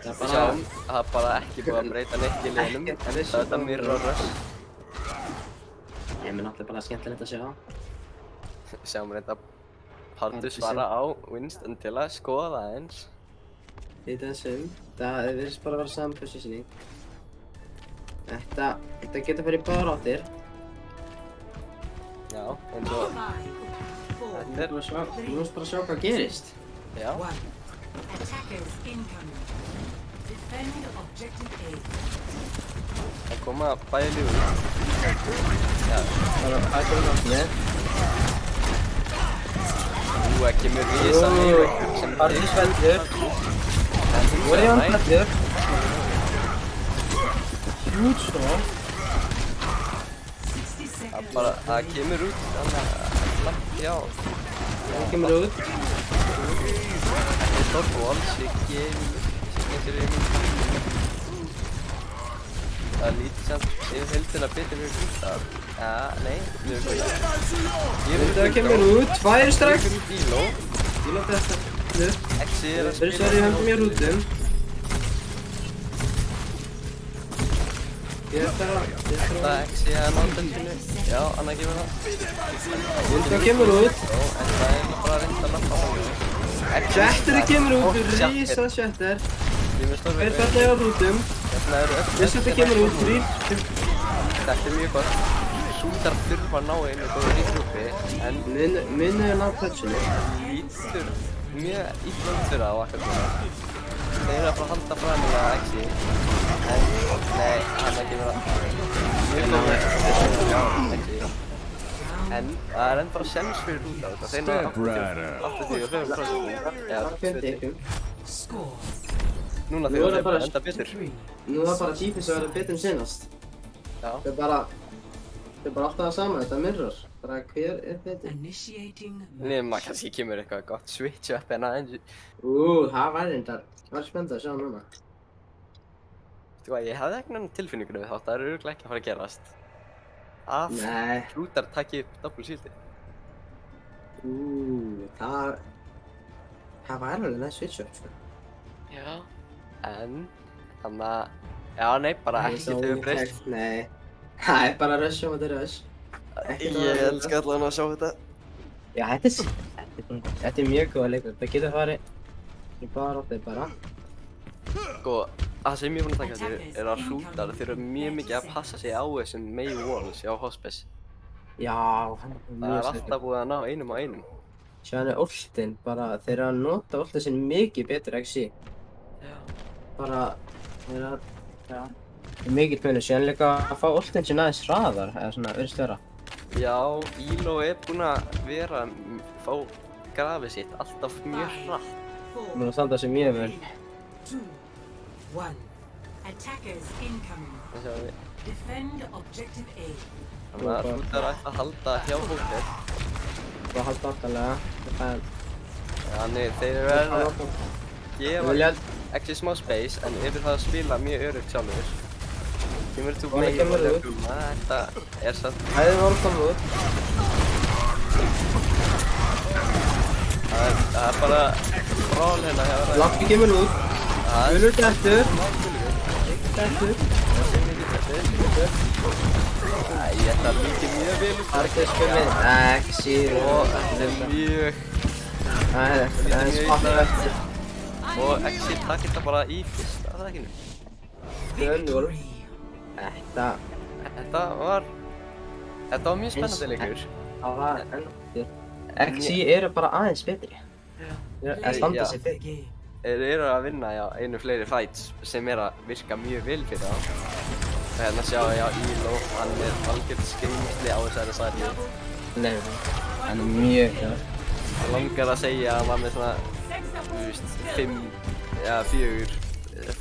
Það er bara ekki búið að breyta neitt í liðnum, en þetta er mirror rush.
Ég minn alltaf bara skemmtilegt að sjá.
Sjáum reynda Paldus svara á Winston til að skoða það eins.
Í þessum, það virðist bara að vera saman positioning. Þetta getur farið í báðar áttir.
Já, eins og...
Þetta er... Nú erum bara að sjá hvað gerist.
Já. Það koma bæði lífur. Já.
Það er hættur náttúrulega.
Það kemur risa meðveikur sem
Paldus fellur. Orion fellur. Huge storm.
Það kemur út, þannig að langt hjá.
Það kemur út.
Þetta er stórt og alls ekki fyrir einhvern. Það er lítið samt yfir heildina betur fyrir hlutar. Ja, nei, við erum góðið.
Það kemur út, 2 strax.
Íló
þetta.
Exi er að
spila. Verður í höndum í rútum. Ég ætla
Það Exi að ná dönsinu. Já, annað kemur það.
Undra kemur út.
Já, en það er bara að reynda að lappa á það.
Shatterið kemur út, rísa Shatter. Tveir fallega á rútum. Shatter kemur út,
Þetta er mjög gott. Hrútar þurfa að ná einu góður í grúpi, en
munið að ná touchinu.
lítur mjög illa út fyrir það á akkar núna. Þeir eru að fara að halda fræðilega Exi, en nei, hann kemur að mjög góður Exi. En það er ennþá séns fyrir Hrútar þetta. Þeir náðu 84%. Já, núna þeir eru að enda betur.
Nú er bara Chiefs að vera betur en senast.
Já.
Það er bara alltaf það sama, þetta mirror. Bara hver er betur?
Nema kannski kemur eitthvað gott switch up en aðeins.
Það var reyndar. Það var spennt að sjá núna.
Veistu hvað, ég hefði ekki náttúrulega tilfinningunum við þátt, það er örugglega ekki að fara að gerast. Að Hrútar taki upp double shieldið.
Það var alveg næst switch up, sko.
Já. En, þannig að, já, nei, bara ekkert hefur breyst.
Nei, það er bara rush á móti rush.
Ég elska allavega að sjá þetta.
Já, þetta er mjög góða leikur. Það getur farið í baráttu bara.
Sko, það sem ég er búinn að taka eftir er að Hrútar þurfa mjög mikið að passa sig á þessum Mei walls hjá Hospice.
Já, hann er
Það
mjög
er alltaf búið að ná einum á einum.
Sjáðu ultin, bara þeir eru að nota ultin sinn mikið betur XC.
Já.
Bara, þeir eru að, já, mikið munur. Sjáðu líka að fá ultin sinn aðeins hraðar, eða svona virðist vera.
Já, Elo er búinn að vera fá grafið sitt alltaf mjög hratt.
Búinn að standa sig mjög vel.
2, 1. Attackers incoming.
Það sjáum við.
Defend objective A.
Þannig að Hrútar ætti að halda hjá hóttir.
Bara halda aftalega.
Þannig þeir eru að gefa Exi smá space en yfir það að spila mjög öruggt sjálfur. Kemur þú Mei og Lefluna, þetta er satt.
Hæðið voru komið út.
Það er bara ról hérna hjá það.
Lappi kemur út. Gulur dettur. Dettur.
Ég ætla að líka mjög vel út.
Argis komið. Exi.
Og þetta er mjög...
Það er spakað eftir.
Og Exi takk þetta bara í fyrsta aðeins.
2-0.
Þetta var mjög spennandi leikur.
Það var ennþá. XC eru bara aðeins betri. Það standa sig fyrir.
Þeir eru að vinna einu fleiri fights sem er að virka mjög vel fyrir þá. Og hérna sjáum við Elo, hann er algjört skrimsli á þessari sarju.
Nei, hann er mjög góð.
Hann langar að segja að hann var með svona, þú veist,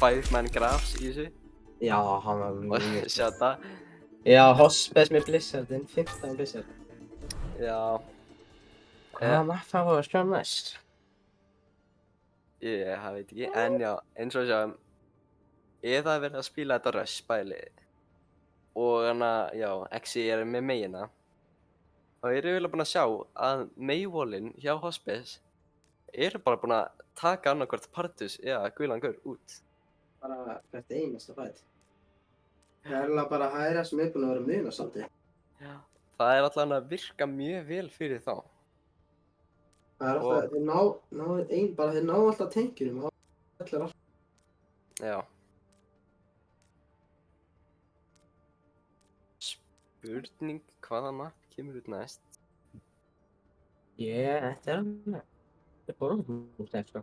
5 man grafs í þessu.
Já, hann var mjög góð.
Sjá þetta.
Já, Hospice með Blizzardin, 15 Blizzard.
Já.
Hvaða mappa var að sjá næst?
Ég veit ekki, en já, eins og sjáum, eða verið að spila þetta rush bæli og þannig að, já, Exi er með Meina og eru eiginlega búin að sjá að Mei-wallin hjá Hospice eru bara búin að taka annarkvort Partus eða gulan gaur út.
Bara hvert einasta fætt. Það er alveg bara hæra sem er búin að vera muna svolítið.
Já. Það er allavega að virka mjög vel fyrir þá.
Það er alltaf, þeir ná alltaf tengjunum á allir alltaf.
Já. Spurning hvaða map kemur út næst?
Þetta er alveg. Þetta er borðum sko.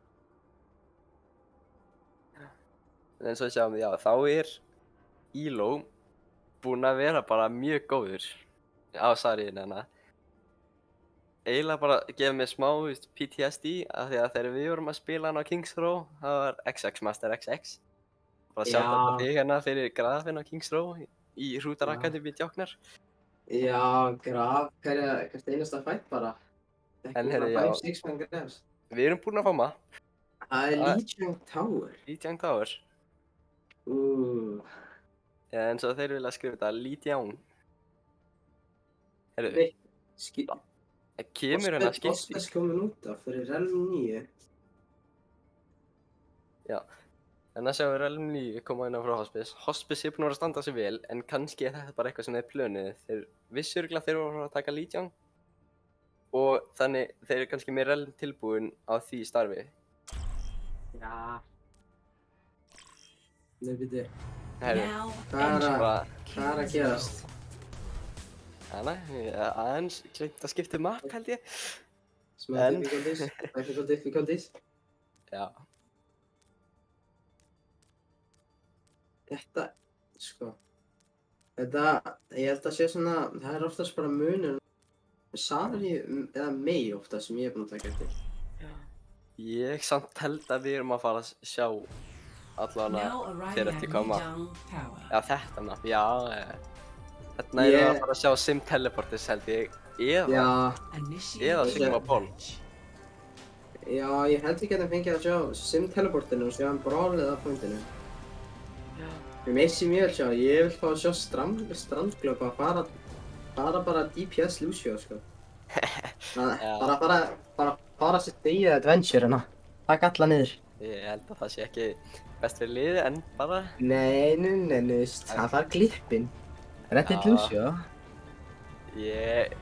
En svo sjáum við, já, þá er Elo búinn að vera bara mjög góður á saríinu hérna. Eiginlega bara gefa mér smá PTSD af því að þegar við vorum að spila hann á Kings Row, það var XX Master XX. Bara sjá þetta þig hérna fyrir grafinn á Kings Row í Hrútar Akademi Djáknar.
Já, graf, hvert einasta fætt bara.
En herri, já,
5-6 man grafs.
Við erum búin að fá mapp.
Það er Lijiang Tower.
Lijiang Tower. Já, en svo þeir vilja skrifa þetta Lijiang. Herru, kemur hérna skipti.
Hospice komin út af fyrir Realm 9.
Já, En að sjá Realm 9 koma inn á frá Hospice. Hospice búin að vera að standa sig vel, en kannski þetta bara eitthvað sem þeir plönuðu. Þeir vissu örugglega að þeir voru að taka Lijiang og þannig þeir kannski með Realm tilbúin á því starfi.
Já. Nei, bíddu.
Now
Hvað að gerast?
Aðeins gleymt að skipta map held ég.
Small difficulties? Technical difficulties?
Já.
Þetta, sko. Ég held að sé svona, það oftast bara munur. Sari eða Mei oftast sem ég búinn að taka eftir.
Ég samt held að við erum að fara að sjá allavega þegar þetta koma. Já, þetta nafn, já. Þarna erum við að fara að sjá Sim Teleportis held ég, eða Sigma Ball.
Já, ég held við getum fengið að sjá Sim Teleportinu og sjá hann Brawl eða pointinu. Ég meissi mjög sjá, ég vil fá að sjá strandglöpa að fara bara DPS Lucio, sko. Bara fara sér degið adventure hérna. Takk alla niður.
Ég held að það sé ekki best fyrir liði, en bara...
Nei, það var klippinn. Reddit Lucio.
Ég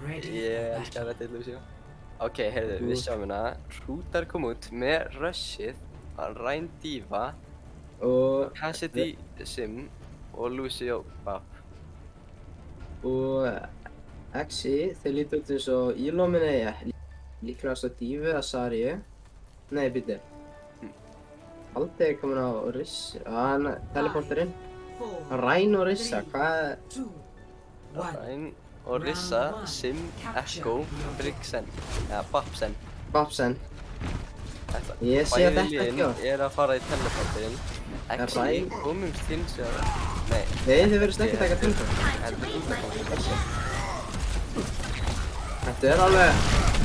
elskar Reddit Lucio. Ok, heyrðu, við sjáum hérna. Hrútar kom út með Rushið, Rein Diva,
og
Cassidy Sim og Lucio Bap.
Og Exi, þeir líta út eins og Ílóminni, líklegast á Divu eða Sariu. Nei, bíddu. Aldi komin á Rissa, hann teleporterinn. Rein og Rissa, hvað?
Rein og Rissa, Sim, Echo, Brigsen, eða Bapsen.
Bapsen. Ég sé að þetta ekki á.
Bæði liðin er að fara í teleporterinn. Exi komumst hins vegar. Nei,
þið verðist ekki taka teleport. Þetta er alveg,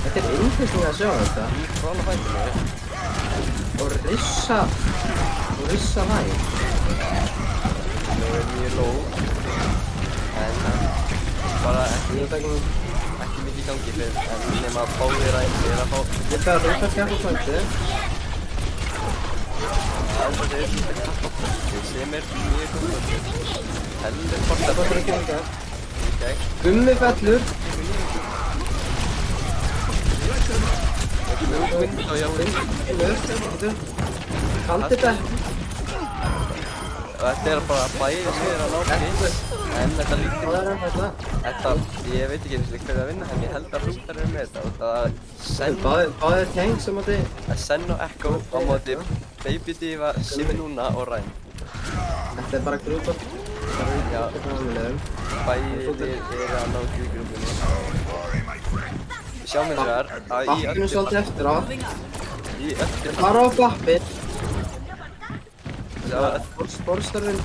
þetta er interesting að sjá þetta.
Frála fætinu.
Og Rissa Rein.
Það er mjög low, en bara ekki mikið í gangi fyrir, en nema að báðir Rein er að fá...
Ég fæði að Rissa skaffa pointi.
Það er svolítið kappapointi sem er mjög góð. Teleporter ekki verið.
Gummi fellur. Kaldi þetta.
Og þetta er bara bæði sem er að ná kill, en þetta lítur... Ég veit ekki eins og hverju að vinna, en ég held að hrútar eru með þetta og það
Báðir tanks á móti...
Sen og Echo á móti Baby Diva, Sim Núna og Rein.
Þetta er bara grúpa.
Já, bæði eru að ná grúpunni. Við sjáum eins og þar að í
Bappinu svolítið eftir á. Fara á bappin. Sportstarfinn,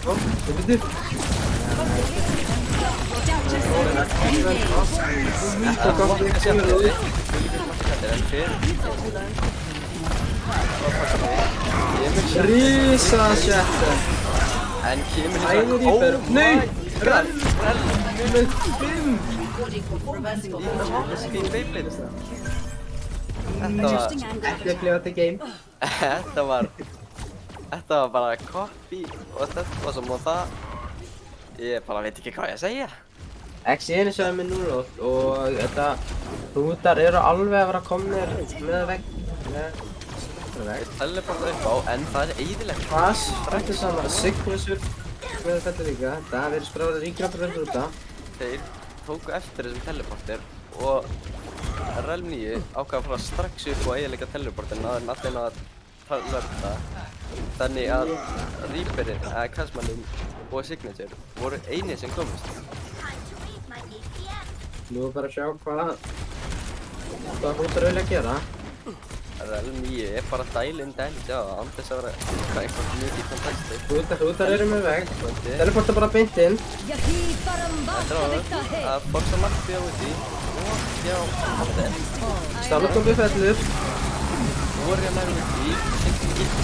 við byrju. Þetta er gott ekki að vera út. Rísa sjætti.
En kemur
Hægur í fer. Nei! Rell! Númer 5!
Þessi game Beyblade
Ekki play out the game.
Þetta var bara copy og þetta var sem á það. Ég bara veit ekki hvað ég að segja.
Exi er sjáðu með 0 og þetta hrútar eru alveg að vera komnir með vegg.
Við teleportar upp á, en það er eyðilegt.
Pass, rættu saman, Sigmessur með þetta líka. Það verður spráður ríkraftur verður hrúta.
Þeir tóku eftir þessum teleporter og Realm 9 ákvað að fara strax upp og eyðilega teleportin áður en allir náðu að lörda. Þannig að Reaperinn, eða Kastmanninn og Signature voru einir sem komist.
Nú bara að sjá hvað hrútar vilja gera.
Realm 9 er bara dælinn dælt, já, án þess að vera eitthvað mjög dýrt texti.
Hrútar eru með vegg. Teleporta bara beint inn.
Þetta er að forsa markið á úti og sjá allir.
Staflakopi fellur.
Warrior nær úti,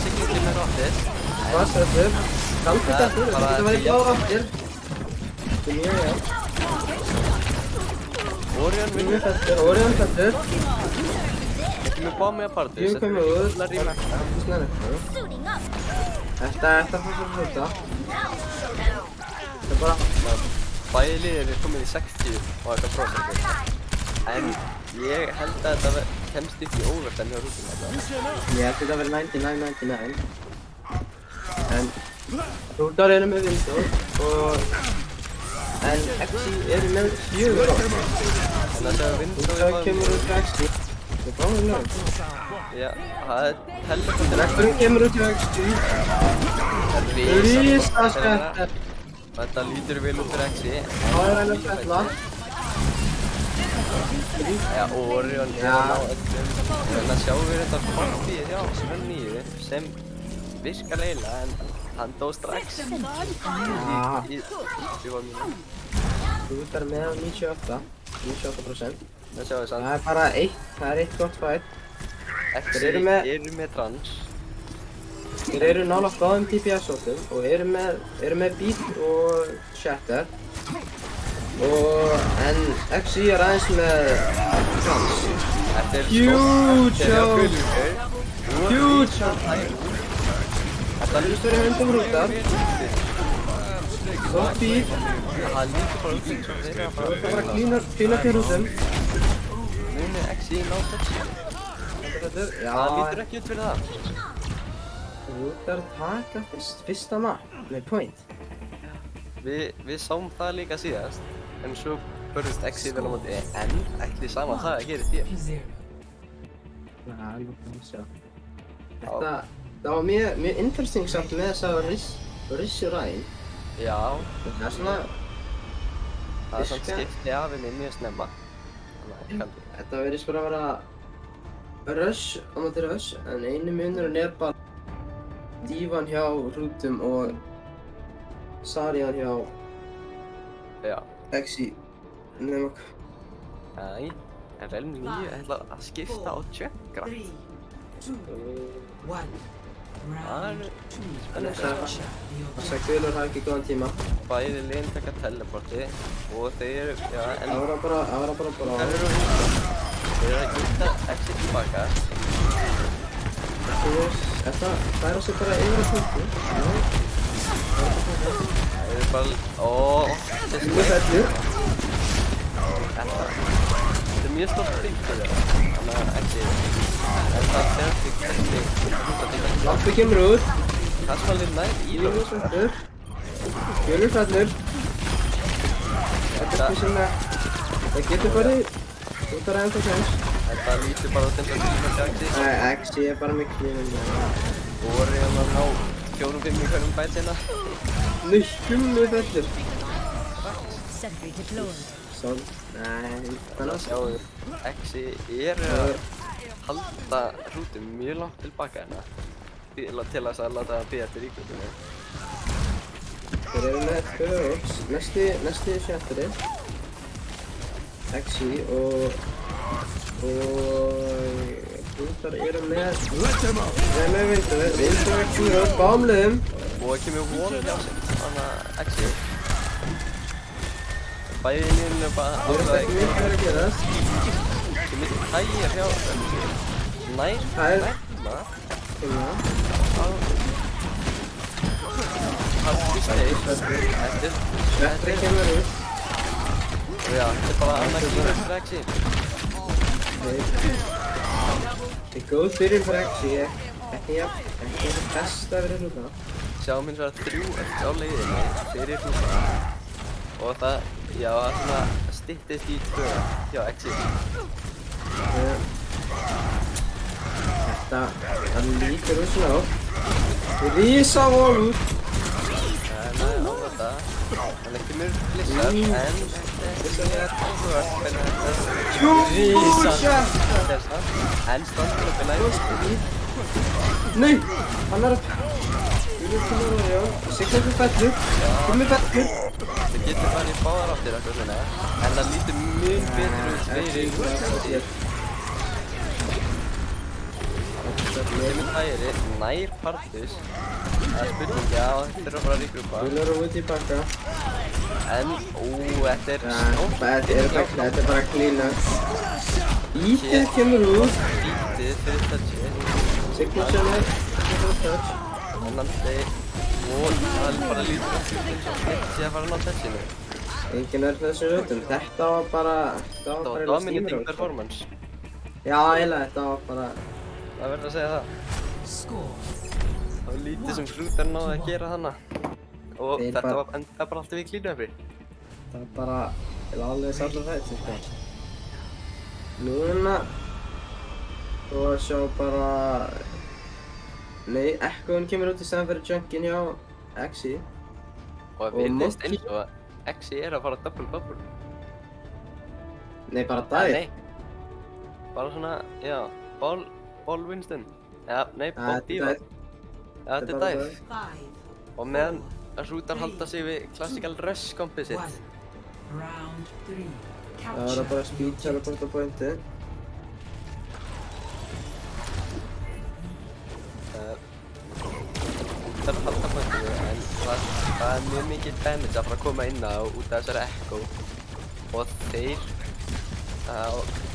Signature nær áttir.
Pass fellur. Kaldi fellur, þetta getur verið blá áttir. Þetta er mjög vel.
Warrior
Orion fellur.
kemur bomb með Pardus.
Jum kemur út.
Það er í mekka.
Þetta fannst að hluta. Þetta er bara...
Bæði liðir komið í 60 og eitthvað prósentur. En ég held að þetta kemst upp í overtime hjá rútum þetta.
Ég held þetta að vera 99-99. En rútar eru með Windows og... En XI eru með 4 orð.
En það séu Windows
Það kemur út frá XI. Það er bráðum lög.
Já, það er teleportir.
Rekturinn kemur út frá XI.
Það er
Rísaskættar.
Þetta lítur vel út fyrir XI.
Það er alveg fella.
Já, Orion er að ná öllum. En það sjáum við þetta kompið hjá Svenníu sem virkar eiginlega en hann dó strax. Í var mínu.
Þú ert með 98%.
Það sjáum við samt.
Það er bara það er eitt gott fætt.
XI eru með trans.
Þeir eru nálægt báðum DPS-óttum og eru með beat og shatter. En XI er aðeins með trans.
Þetta er
Huge
shot!
Huge shot! Það líst verið höndum rútar. Svo beat.
Það lítur bara út eins og þeir eru að fara
Það bara klína fyrir rútum.
Munið XI ná þessu. Það lítur ekki út fyrir það.
Rútar taka fyrsta mapp með point.
Við sáum það líka síðast, en svo börðist XI vel á móti, en ætli sama það að gera þér.
Það er alveg búin að sjá. Það var mjög interesting samt með þess að Rissi Ryan.
Já.
Það er svona...
Það er svona skipti af henni mjög snemma.
Þetta verðist bara að vera rush á móti rush, en einu munurinn er bara Dívan hjá rútum og Sarian hjá XI. Nefnum
Æ, en Realm 9 ætla að skipta á Junkrat.
3, 2, 1.
Það er spennandi.
Það sagði Guðlur hafa ekki góðan tíma.
Bæði liðin taka teleporti og þeir eru, já, en...
Það var bara
Hvað eru að hýta? Þeir eru að geta XI tilbaka.
Þetta færa sig bara yfir að punktu.
Það eru bara... Óóóó...
Mjög fellur.
Þetta er mjög stórt byggt fyrir það. Þannig að XI... En það fer ekki hvernig...
Lampi kemur út.
Kasmalinn nær
Gulur fellur. Gulur fellur. Þetta er sem það getur farið út að ræða það.
Þetta lítur bara út eins og tíma til XI.
Nei, XI er bara mikil klínum.
Orion að ná 4-5 í hverjum bæt hérna.
Nei, Gulur fellur.
Sentry deployed.
Nei, þannig að
Sjáu, XI eru að halda rútum mjög langt tilbaka hérna. Til þess að láta það bíða eftir íkvöldunni.
þeir eru með 2 orks. Næsti sjattari. XI og rútar eru með Window. Window kemur út, bámliðum.
Og það kemur vonið hjá sig, þannig að XI. Bæði í nýjum bara...
Það er ekki mikið að gerast.
Kemur tægir hjá XI. Nær,
Tægir.
Haldi steik.
Svettri kemur út.
Og já, þetta er bara annað kýrur fyrir XI.
Það er góð byrjun fyrir XI. Ekki það besta fyrir hlutana.
Sjáum hins vegar 3 eftir á leiðinni fyrir hlutana. Og það, já, svona styttist í 2 hjá XI.
Það lítur út svona á. Rísa vol út.
En á þetta, hann er kemur Blizzard, en þetta er áhugavert hvernig þetta Rísan þessa, en standur upp í næri.
Nei, hann er að... Signatur fellur. Komið fellur.
Það getur farið í báðar áttir eitthvað svona, en það lítur mjög betur út fyrir Kemur tægiri, nær Pardus. Það er spurning, já, þetta er að fara að ríkrupa.
Við erum út í bakka.
En, þetta er snótt.
Þetta er bara clean up. Ítið kemur út.
pointið fyrir touchið.
Signature fyrir touch.
Vonandi. Og það bara lítur eins og hitt sé að fara að ná touchinu.
Engin þessum hlutum. Þetta var bara
dominating performance.
Já, eiginlega, þetta var bara...
Það verður að segja það. Það var lítið sem Hrútar náði að gera þarna. Og þetta var bara alltaf í clean-upi.
Það var bara alveg allar þætt, sko. Núna... Þú að sjá bara... Nei, Echoinn kemur út í staðinn fyrir Junkin hjá Exi.
Og það virðist eins og að Exi að fara double bubble.
Nei, bara dive.
Nei. Bara svona, já, ball Winston. Ja, nei, ball Diva. Ja, þetta er dive. Og meðan Hrútar halda sig við classical rush kompið sitt.
Það var bara speed teleport á pointi.
Það er að halda pointinu, en það er mjög mikið damage að fara að koma inn á út af þessari Echo. Og þeir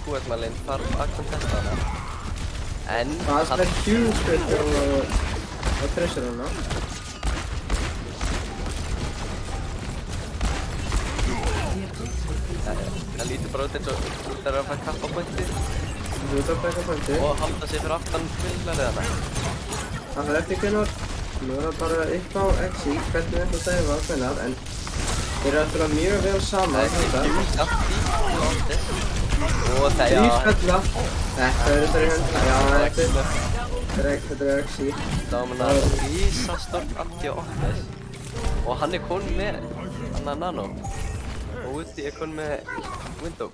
QS-mælinn þarf að contesta hana. En
það er Q-spiltur og pressure hana.
Það lítur bara út eins og Hrútar að fara að kappa pointið.
Hrútar að fara pointið.
Og halda sig fyrir aftan villarriðana.
Það er eftir hvenar. Nú er það bara upp á Exi, hvernig þetta dæfa á hvenar, en þeir eru alltaf mjög vel saman.
Það er ekki allt í lótið. Og það, já.
Þríspella. Þetta er þetta í höndla. Já, þetta er Exi.
Það var manna rísastort allt í Ottes. Og hann er konum með hann Nano. Og Woody er konum með Window.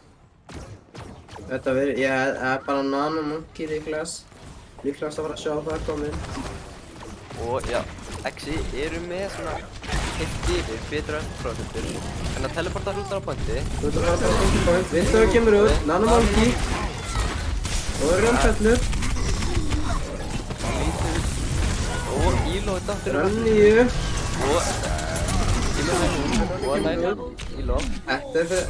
Þetta verður, er bara Nano Monkey líklegast. Líklegast að fara að sjá það komið.
Og já, Exi eru með svona heilt yfir, betur öllprósentur. En að teleporta Hrútar á pointi.
Hrútar á point, Window kemur út, Nano Monkey. Og rönnfellur.
Og Íló er dáttur
Rönníu.
Og nær Íló.
Þetta er fyrir...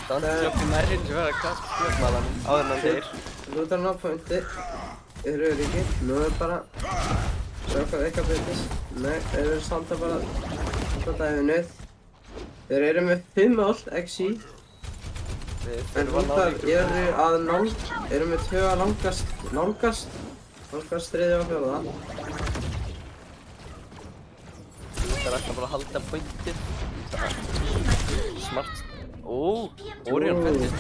Standklöppi nærinn sem verður að kasta klöppmalanum áður en hann deyr.
Hrútar á pointi. Þeir eru öryggi. Nú er bara... Sjá hvað eitthvað breytist. Nei, þeir eru standa bara alltaf dæfinu. Þeir eru með 5 öll, Exi. En Hrútar eru með 2 að nálgast þriðja og fjórða.
Hrútar ætla bara að halda pointið. Smart. Orion fættist.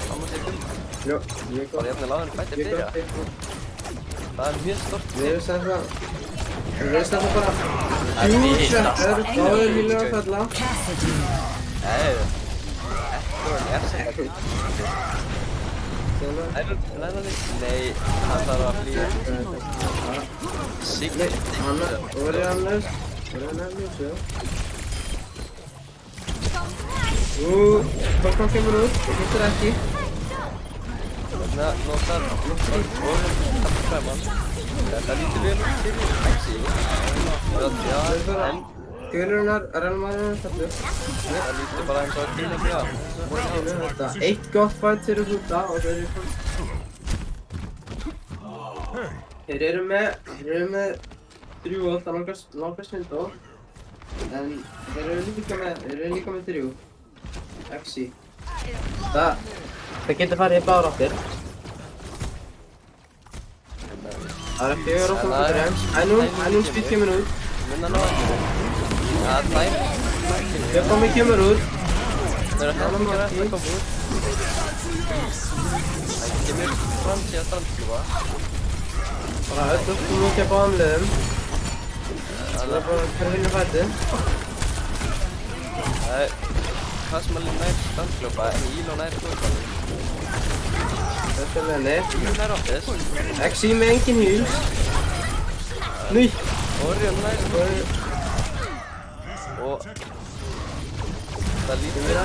Hann má segja gumma.
Jó, ég
Bara jafnvel á henni fættið byrja. Það er mjög stort.
Við erum stefna bara Q-settur, báðir mínir að falla.
Echoinn er sekkur. Nei, hann þarf að flýja.
Signature. Orion er mjög svo. Korkan kemur út, það hittir ekki.
Notar Orion tapar fræman. Þetta lítur vel út fyrir Exi. En
Gulurnar, relmarinn fellur.
það lítur bara eins og að kynna ekki af.
Eitt gott fight fyrir Hrúta og þeir eru með 3 volt að nálgast Window. En þeir eru líka með 3. Exi. Það getur farið í báðar áttir. Það er 4 áttum fyrir þeim. Ænum speed kemur út.
Minna ná ekki. Það er
Jökomi kemur út.
Það er að gera eftir að koma út. Það kemur fram síðan strandklúfa.
Bara öll upp út hjá báðum liðum. Það er bara hver vinnur fætið.
Það er Kasmalinn nær strandklúfa en Íló nær klúfanum.
Þetta er með henni.
Íló nær Ottes.
Exi með engin heals. Núi.
Orion nær og það lítur við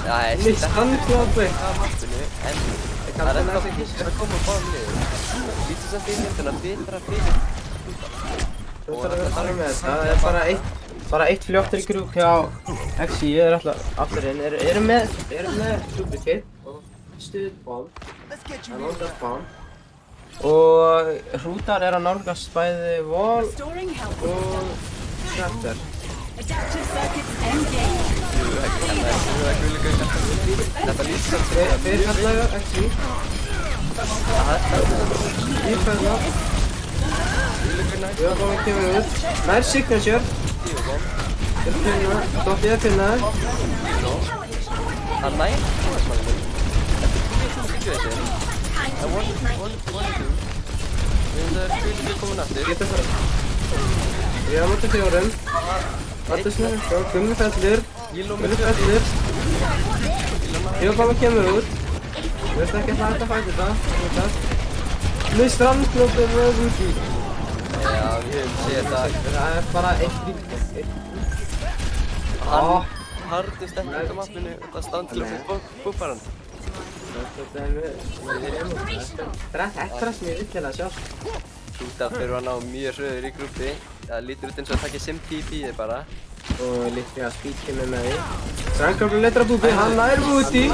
það er
strandklúfi
af mappinu en það er ennþá að koma á báðum liðum. Lítur samt í myndina betra fyrir
Þú þarf að fara með þetta. Það er bara eitt fljóttur í grúp hjá Exi. Ég er alltaf aftur inn. Eru með duplicate og stuð bomb. Það er lóta bomb. Og hrútar að nálgast bæði Wall
Restoring health.
og Raptor.
Adaptive circuits engaged.
Þetta lýsar
Þeir kallaðu XP. Ég fæði það. Djöfabommi kemur út. Nær signature. Dottið að finna það.
Það nær tóðismannum. Þetta er mjög situation. Það one two. Það er komin aftur.
Geta það. Ég á móti 4. Allir snögg. Gummi fellur. Gummi fellur. Djöfabommi kemur út. Þú veist ekki að það hægt að fæta þetta. Nú strandklópið með Woody.
Já, við höfum séð þetta.
Það er bara eitt líf.
Hann hardist ekki út á mappinu. Þetta strandklópið búfaran.
Þetta er það sem ég vill að sjá.
Hrútar þurfa að ná mjög hröður í grúpi. Það lítur út eins og að taka sim TP bara.
Og líklega Speed kemur með því. Strandklópið letur að búti, hann nær Woody.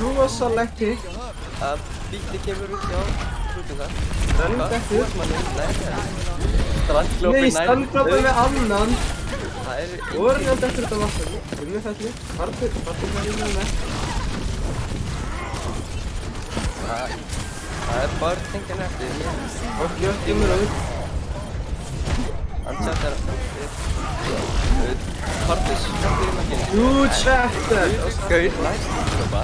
Rosalegt hit.
Að bíti kemur út hjá hrútum þar.
Strandklópið.
Strandklópið
Nei, strandklópið með annan.
Það er
Orðan eftir þetta vatn. Gummi fellur. Hardur fellur með það.
Það er bara tengjan eftir.
Og Björn kemur út.
Hann setjar Hardis skapir í makkinu.
Huge Raptor.
Gaur, næst klópa.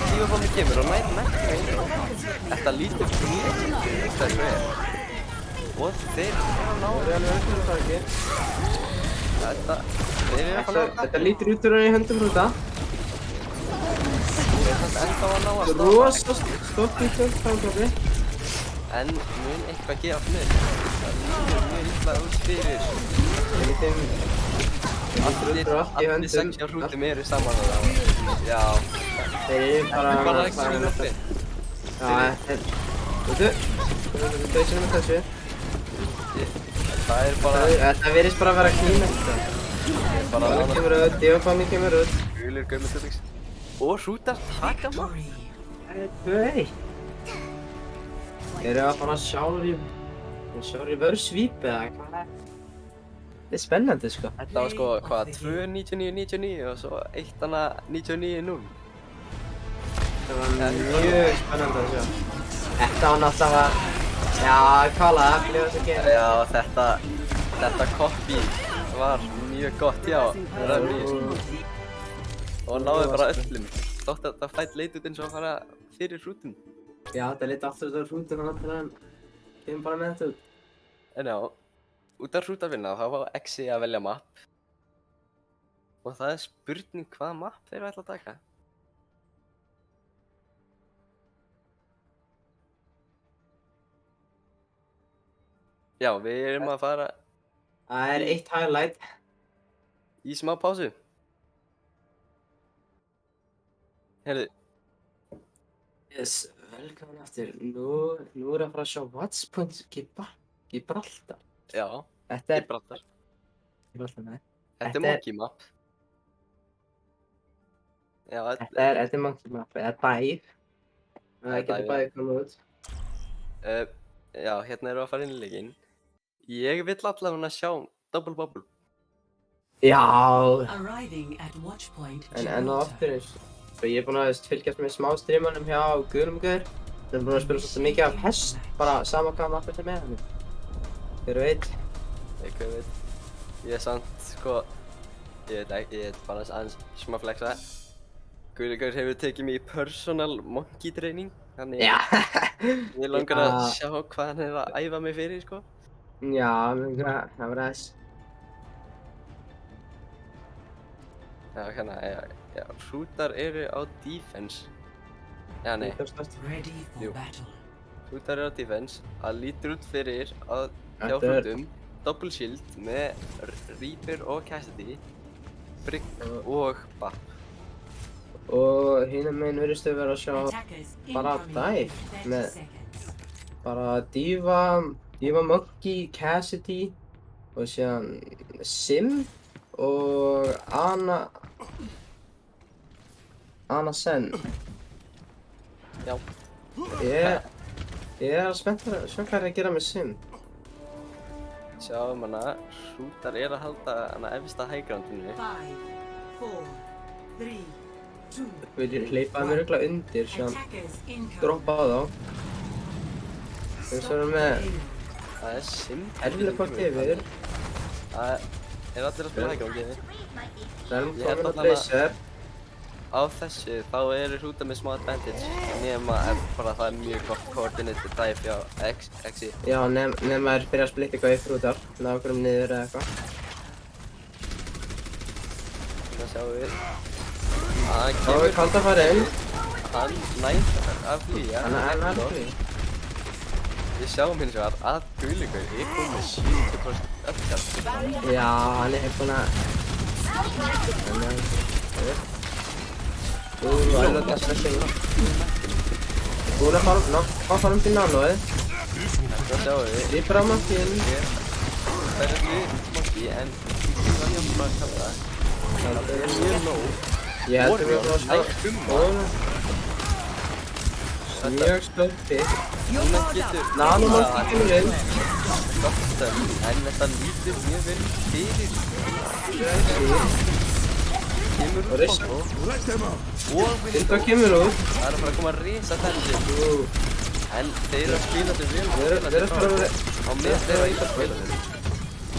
Djöfabommi kemur og nær. Þetta lítur mjög það er. Og þeir eru að ná. Þeir eru að fara að
Þetta lítur út úr hann í höndum hrúta.
ennþá að ná að
Rosa stótt í strandklópið.
En mun eitthvað gefa fnöð. Það lítur mjög illa út fyrir. Allir 6 hrútum eru saman á það. Já.
Þeir eru bara
ekki í lofti.
Já, veitu. Þau sem er þessu.
Það er bara
Þetta virðist bara að vera klínast. Djöfabommi kemur út, Djöfabommi kemur út.
gulir gauðmyndstöldiks. Og hrútar taka maður.
Hei. Þeir eru að fara að sjá reverse-sweep eða hvað er? Þetta er spennandi sko.
Þetta var sko hvað, 2.99.99 og svo 1.99.0.
Það var mjög spennandi að sjá. Þetta var náttúrulega, já, klálega, það blev þess að gera.
Já, þetta copy var mjög gott hjá Röfnís. Og hann náði bara öllum. Þótt að þetta flight leit út eins og að fara fyrir hrútum.
Já, þetta leit aftur út á hrútum hann til hann kemur bara með þetta út.
En já, út af hrútafinna þá var Exi að velja mapp. Og það er spurning hvaða mapp þeir ætla að taka. Já, við erum að fara
Það er eitt highlight.
í smá pásu. Heyrðu,
Yes, velkomin aftur. Nú er að fara að sjá Watchpoint Gibraltar.
já,
Þetta er
Gibraltar.
Gibraltar, nei.
Þetta er
Þetta er-
monkey map. Já,
Þetta er monkey map, eða dive. Það getur
dive,
bæði komið út.
já, hérna erum við að fara inn í leikinn. Ég vill allavega sjá double bubble.
Já,
Arriving at Watchpoint
en á aftur eins. Ég er búinn að fylgjast með smá streamanum hjá Guðnum Gaur. Þeir eru búinn að spila svolítið mikið af hest, bara sama hvað maður fyrir með hann. Hver veit?
Eitthvað veit. Ég er samt, sko, ég veit ekki, ég er bara aðeins smá flexa. Guðlíkur hefur tekið mig í personal monkey training. Þannig
Já.
ég langar að sjá hvað hann er að æfa mig fyrir, sko.
Já, það var þess.
Já, hérna, já, hrútar eru á defense. Já, nei,
ready for
Jú.
battle.
hrútar eru á defense. Það lítur út fyrir að hjá
Þetta er-
hrútum, double shield með Reaper og Cassidy, Brick og Bap.
Og hinum meginn virðist þau vera að sjá
Attackers
bara
incoming in
dive
30
með-
seconds.
bara Diva Monkey, Cassidy og síðan Sim og Anna Sen.
Já,
Ég spenntar að gera með sinn.
Sjáum hana, hrútar að halda hana efsta hægrandinu.
5, 4, 3, 2,
Við hleypaði mér örugglega undir svo hann
attackers incoming.
droppa á þá. Svo erum við
Það Syndra.
erfilega hvort yfir.
Það allir að spila hægrandinu.
Selm
Ég held
komin á
allan að-
Bracer.
Á þessu þá hrútar með smá advantage. Nema bara það mjög gott coordinated dive hjá Exi.
Já, nema er byrjað að splitta eitthvað upp út af. Ná okkur niður eða eitthvað.
Það sjáum við.
Þá er kallt að fara inn.
Hann næst að flýja.
Hann er því.
Við sjáum hins vegar að Guðlíkur komið með 70% öllkast.
Já, hann er búinn að... Þú ætlar að stressa yfir. Þú er að fara til nanóið.
Það sjáum við.
Við bara makkinn.
Það er mokki en það var hjálpa að kalla það. Það er mjög nóg.
Ég heldur við að
Æ,
mjög slöppi.
Núna getur
Nanómálki kemur inn.
gott stönd, en þetta lítur mjög vel fyrir. Kemur
Og
úr
rist.
kombo. Og
Tilda kemur út.
það er að fara að koma að risa tensi. En þeir að spila sig vel.
Við erum bara að vera...
Á með þeirra í það spila sig.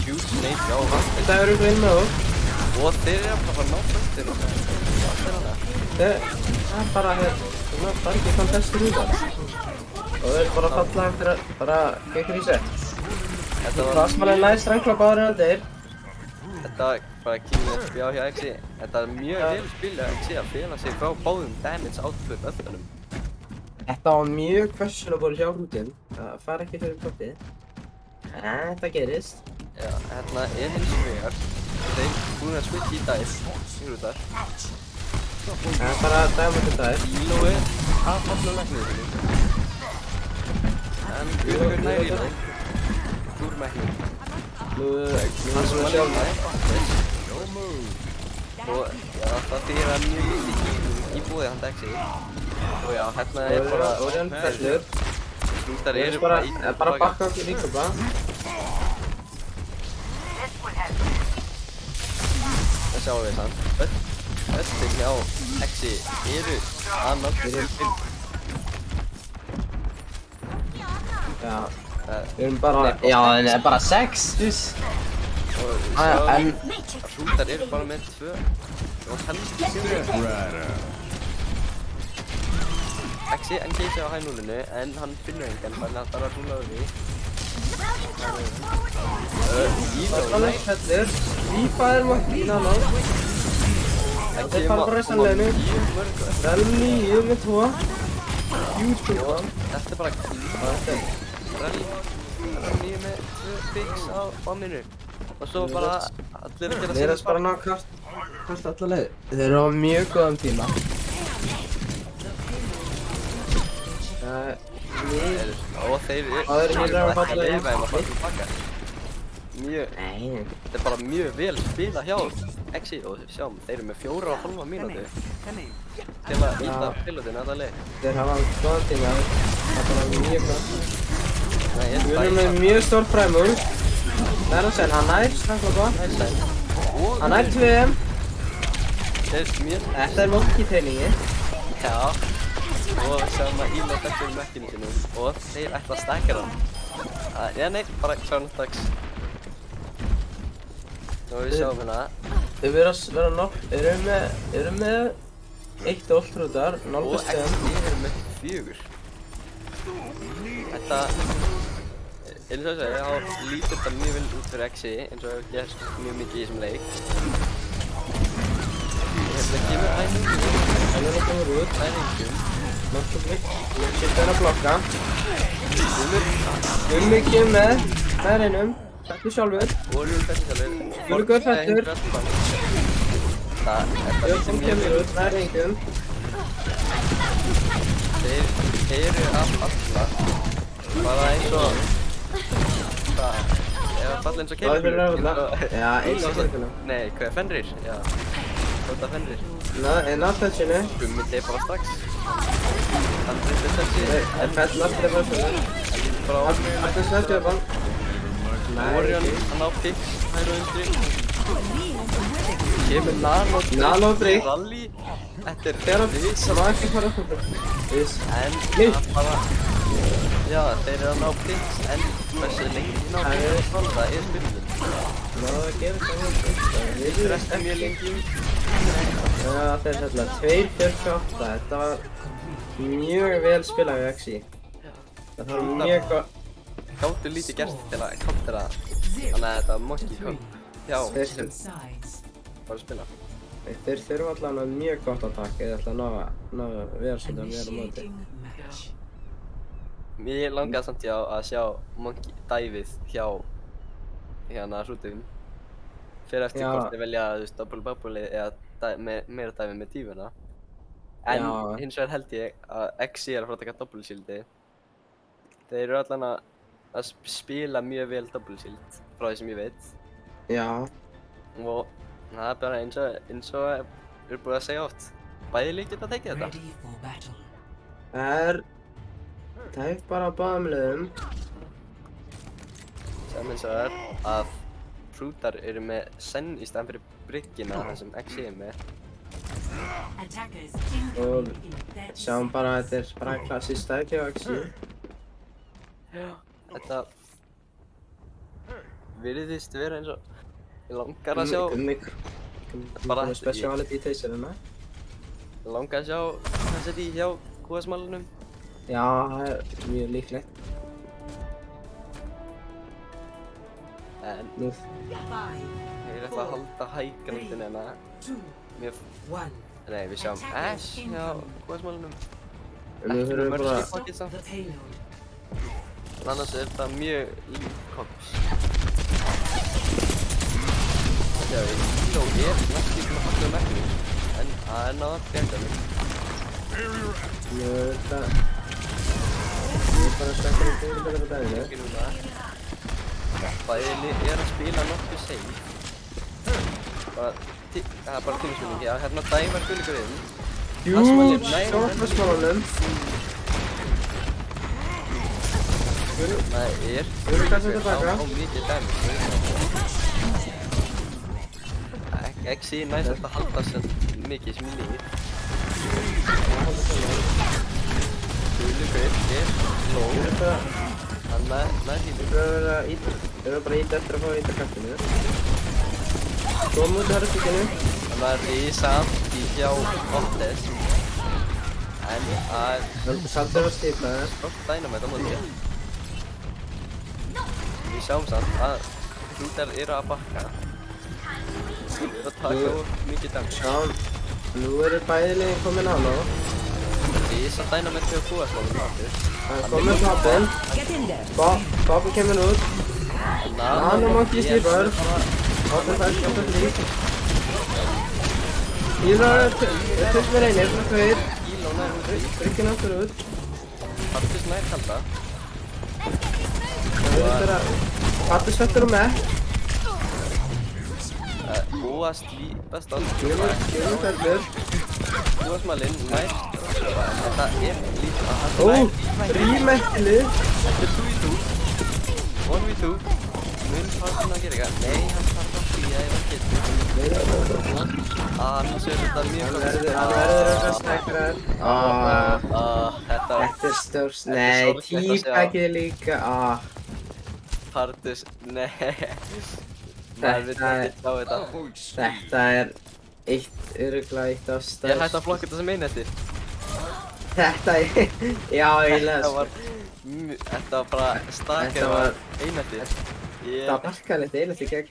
Huge snake á vatn.
Þetta er auðvitað inn með þú.
Og þeir eru að fara að ná föltinu.
Það er bara hér... Það er ekki fantastur út af. Og þeir eru bara að falla eftir að... Bara gekkur í sett. Plasmalega næst rangklappa áður en þetta er.
Þetta bara kýmur spjá hjá Exi. Þetta er mjög vel spil að Exi að fela sig frá báðum damage output öllunum.
Þetta var mjög questionable hjá hrútinn. Það fara ekki fyrir kottið. En þetta gerist.
Já, hérna er hins vegar. Þeir búin að switch í dive. Hrútar.
Það er bara dæmandi dive.
Ílói að falla læknið sinni. En Guðlíkur næri í það. Úr meknum.
Nú
Það sem að sjálf og já, það þýðir að mjög lítið í búið hann Exi. Og já, hérna er bara...
Orion fellur.
Hrútar
Það
eru
er bara að bakka okkur líka bara.
Það sjáum við sann. Öllin hjá Exi eru að nálgast.
Já. Við erum bara... Já, það er bara 6.
Og
En...
hrútar eru bara með 2 og helst Exi engage á hænúlinu en hann finnur engan þannig að það er að rúla við
Ílói fellur. Lífaðir makki í nanó. Þeir fara bara restanleginu. Relmi í með 2. Huge búið.
Þetta er bara Relmi með 2 picks á bombinu og svo bara allir að gera
Þeir eru bara að ná kast alla leið. Þeir eru á mjög góðum tíma.
og þeir
Það er hér að falla í.
að fara tilbaka. Mjög,
Nei.
þetta er bara mjög vel spila hjá Exi og sjáum, þeir eru með 4,5 mínútu til að íta pilotinu alla leið.
Þeir hafa góðan tíma. Það er bara mjög góð.
Nei,
Við erum með mjög stór fræmur. Það er að segja, hann nær snakklappa. Hann nær 2M. Þetta er monkey trainingi.
Já, og sjáum að Íla fellur mekkinu sínum og þeir ætla að stækja hann. Já, nei, bara klánastags. Og við sjáum hérna.
Við verðum nokk, erum með 1 ultrútar, 0
og
stem.
Exi eru með 4. Þetta, eins og segja, þá lítur þetta mjög vel út fyrir Exi eins og hefur gerst mjög mikið í þessum leik. Hérna kemur hæningum.
Hæningum kemur út.
Hæningum.
Nokkuð blikk. Shit er að blokka. Gummi kemur með hæningum. Fættu sjálfur.
Orion fellur sjálfur.
Guðlíkur fellur.
Þetta
kemur út. Hæningum.
Þeir eru að falla. Bara eins og... Það er að falla eins og
Það er fyrir
keilur.
að falla. Já, eins og keilur.
Nei, hvað er Fenrir? Já. Þetta Fenrir.
Ná, en náttúrulega
Gummi deyr bara strax. Hann breytir þessi.
Fell allir bara svona.
Bara
Allir snertið upp hann.
Orion, hann á Pix, hægri og vinstri. Kemur Nano
Break.
Rally. Þetta er
Þegar hann var ekki að fara upp.
En það bara... Já, þeir eru að ná Pix, en hversu lengi ná Pix það er spilnum.
Það gerist það mjög.
Þeir eru ekki mjög lengi.
Já, þetta er hérna 2.48. Þetta var mjög vel spilað við XI. Það var mjög gott.
Gáttu lítið gert til að countera þannig að þetta monkey comp hjá sem var að spila.
Þeir þurfa allavega mjög gott attack eða ætla að ná að vera svolítið að vera á móti.
Mér langaði samt að sjá monkey dæfið hjá hérna hrútum. Fyrir eftir hvort þeir velja double bubble eða meira dæfið með tífuna. En hins vegar held ég að XI er að fara að taka double shieldi. Þeir eru allavega að spila mjög vel double shield frá því sem ég veit.
Já.
Og það er bara eins og við erum búin að segja oft. Bæði lið geta tekið þetta.
Það er bara á báðum liðum.
Sem eins og er að hrútar eru með senn í staðan fyrir bryggina þar sem XI er með.
Og sjáum bara að þetta er bara klassísk stæki á XI.
Þetta virðist vera eins og ég langar að sjá
bara speciality í teyserina.
Ég langar að sjá þessi í hjá QS-málunum.
Já, það er mjög líklegt.
En ég er ætla að halda hægrandinn hérna. Nei, við sjáum Ash hjá QS-málunum. Ekki með mörg skipakið samt. Annars er þetta mjög lík kops. Já, Íló er næstu ekki með fallið mekkinu, en það er náðan bjarganum.
Nú er bara stendur í fyrir daginu.
Bæði er að spila nokkuð safe. Það er bara tímisminning, já, hérna dæmar Gullikur inn.
Jú, sjálfsmálunum.
Það er á mikið dæmi. XI næst að halda sér mikið sem í líf. Gullikur er low. Hann með hílu.
Við erum bara ít eftir að fá ít að kaftinu. Komum út af herrbygginu.
Hann var samt í hjá Ottes. En að...
Samt er að stipa það.
Stórt dynamite á móti. Við sjáum samt að hrútar eru að bakka. Þeir eru að taka úr mikið damage.
Sjáum, nú eru bæði liðin komin á ná.
Rísa dynamite hjá QS-málunum aftur.
Það er komin Bobbin. Bobbin kemur út. Nano monkey slípar. Bobbin fær skjátt líf. Íló er fullt með reynir frá tveir.
Íló nær út.
Bryggin aftur út.
Partus nær kalda.
Það verður vera Partus fettur og með.
Búa slípast á
Gulur fellur.
QS-málinn nær. Þetta er lítið að hann
Ó, þrímekkli.
Þetta er 2v2. 1v2. Mun Partin að gera eitthvað? Nei, hann þarf að flýja ef hann getur. Annars er þetta mjög gott.
Hann verður eitthvað stekrar.
Þetta
er stórs. Nei, típækið líka.
Partus, nei. Maður veit ekki á þetta.
Þetta er örugglega eitt af stærst.
Ég hætti að flokka þetta sem einhelti.
Þetta er, já ég les.
Þetta var bara stakir af einhelti.
Það var barkalegt einhelti gegn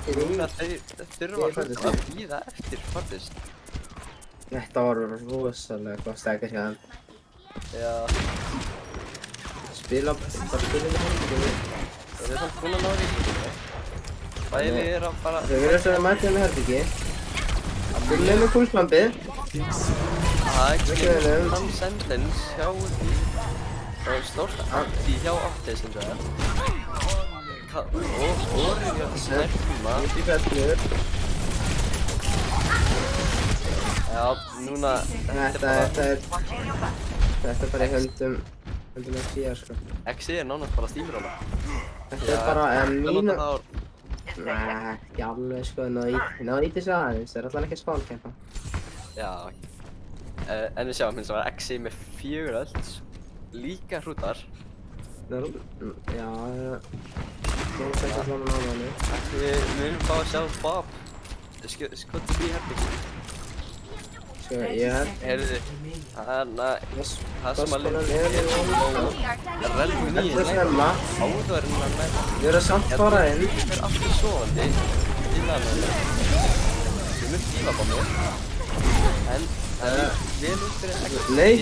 því
núna þeir þurfa að bíða eftir Partus.
Þetta var rosalega gott stakir hjá hann.
Já.
Spila með herbygginu.
Það er samt búin að ná því herbygginu. Bæði er að fara...
Þau verður að mæta með herbyggi. Gulli með kúlslampið.
Það er hann sendins hjá því. Það er stórt anti hjá Ottes eins og það. Og Orion snerkuma.
Út í fellur.
Já, núna...
Þetta er Þetta bara í höndum XI, sko.
XI nánast bara Steamrolla.
Þetta bara mínu...
Það
Nei, ekki alveg, sko. Náðu í þessu aðeins. Það er alltaf ekki að spánkeppa.
Já. En við sjáum hins vegar XI með 4 öll. Líka hrútar.
Já, Nú setja svona náðannu.
Við munum fá að sjá Bob. Skottu því herbygging.
Sko, ég...
Heyrðu, það sem að
Kostkonan er
relmi
Þetta
nýju
er snemma.
áður en að menn.
Við erum samt fara inn.
Ég er aftur sofandi innan hann. Við munum tíma á mér. En það er vel upp fyrir XI.
Nei.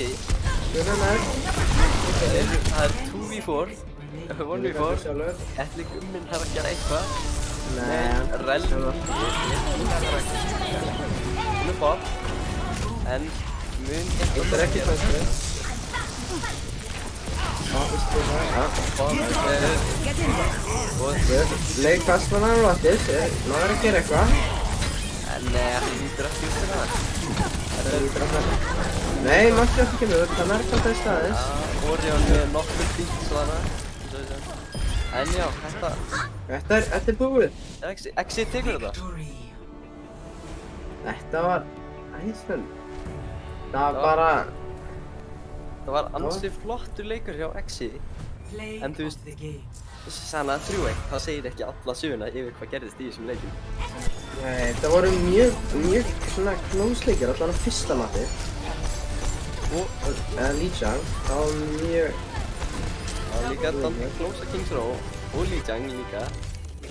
Svona nær.
Það er 2v4. 1v4. Ætli gumminn þarf að gera eitthvað.
Nei.
Relmi nýju. Bob. En mun
Þetta er ekki fæstu. Já, veistu það? Leik kastmann á lottis. Náður að gera eitthvað.
Nei, það lítur ekki út fyrir það.
Það lítur að fara. Nei, máttu ekki kemur út. Það merkt á þess staðis.
Orion með nokkur fínt svona. En já,
Þetta er búið.
XI tekur þetta.
Victory.
Þetta var æðislega. Það var bara...
Það var ansið flottur leikur hjá XI.
Play
En þú
of
veist-
the game.
Sanna 3-1, það segir ekki alla söguna yfir hvað gerðist í þessum leikjum.
Nei, það voru mjög svona close-leikir, allan á fyrsta mati. Lee Chang, það var mjög...
Það var líka Dante Close að Kings Row og Lee Chang líka.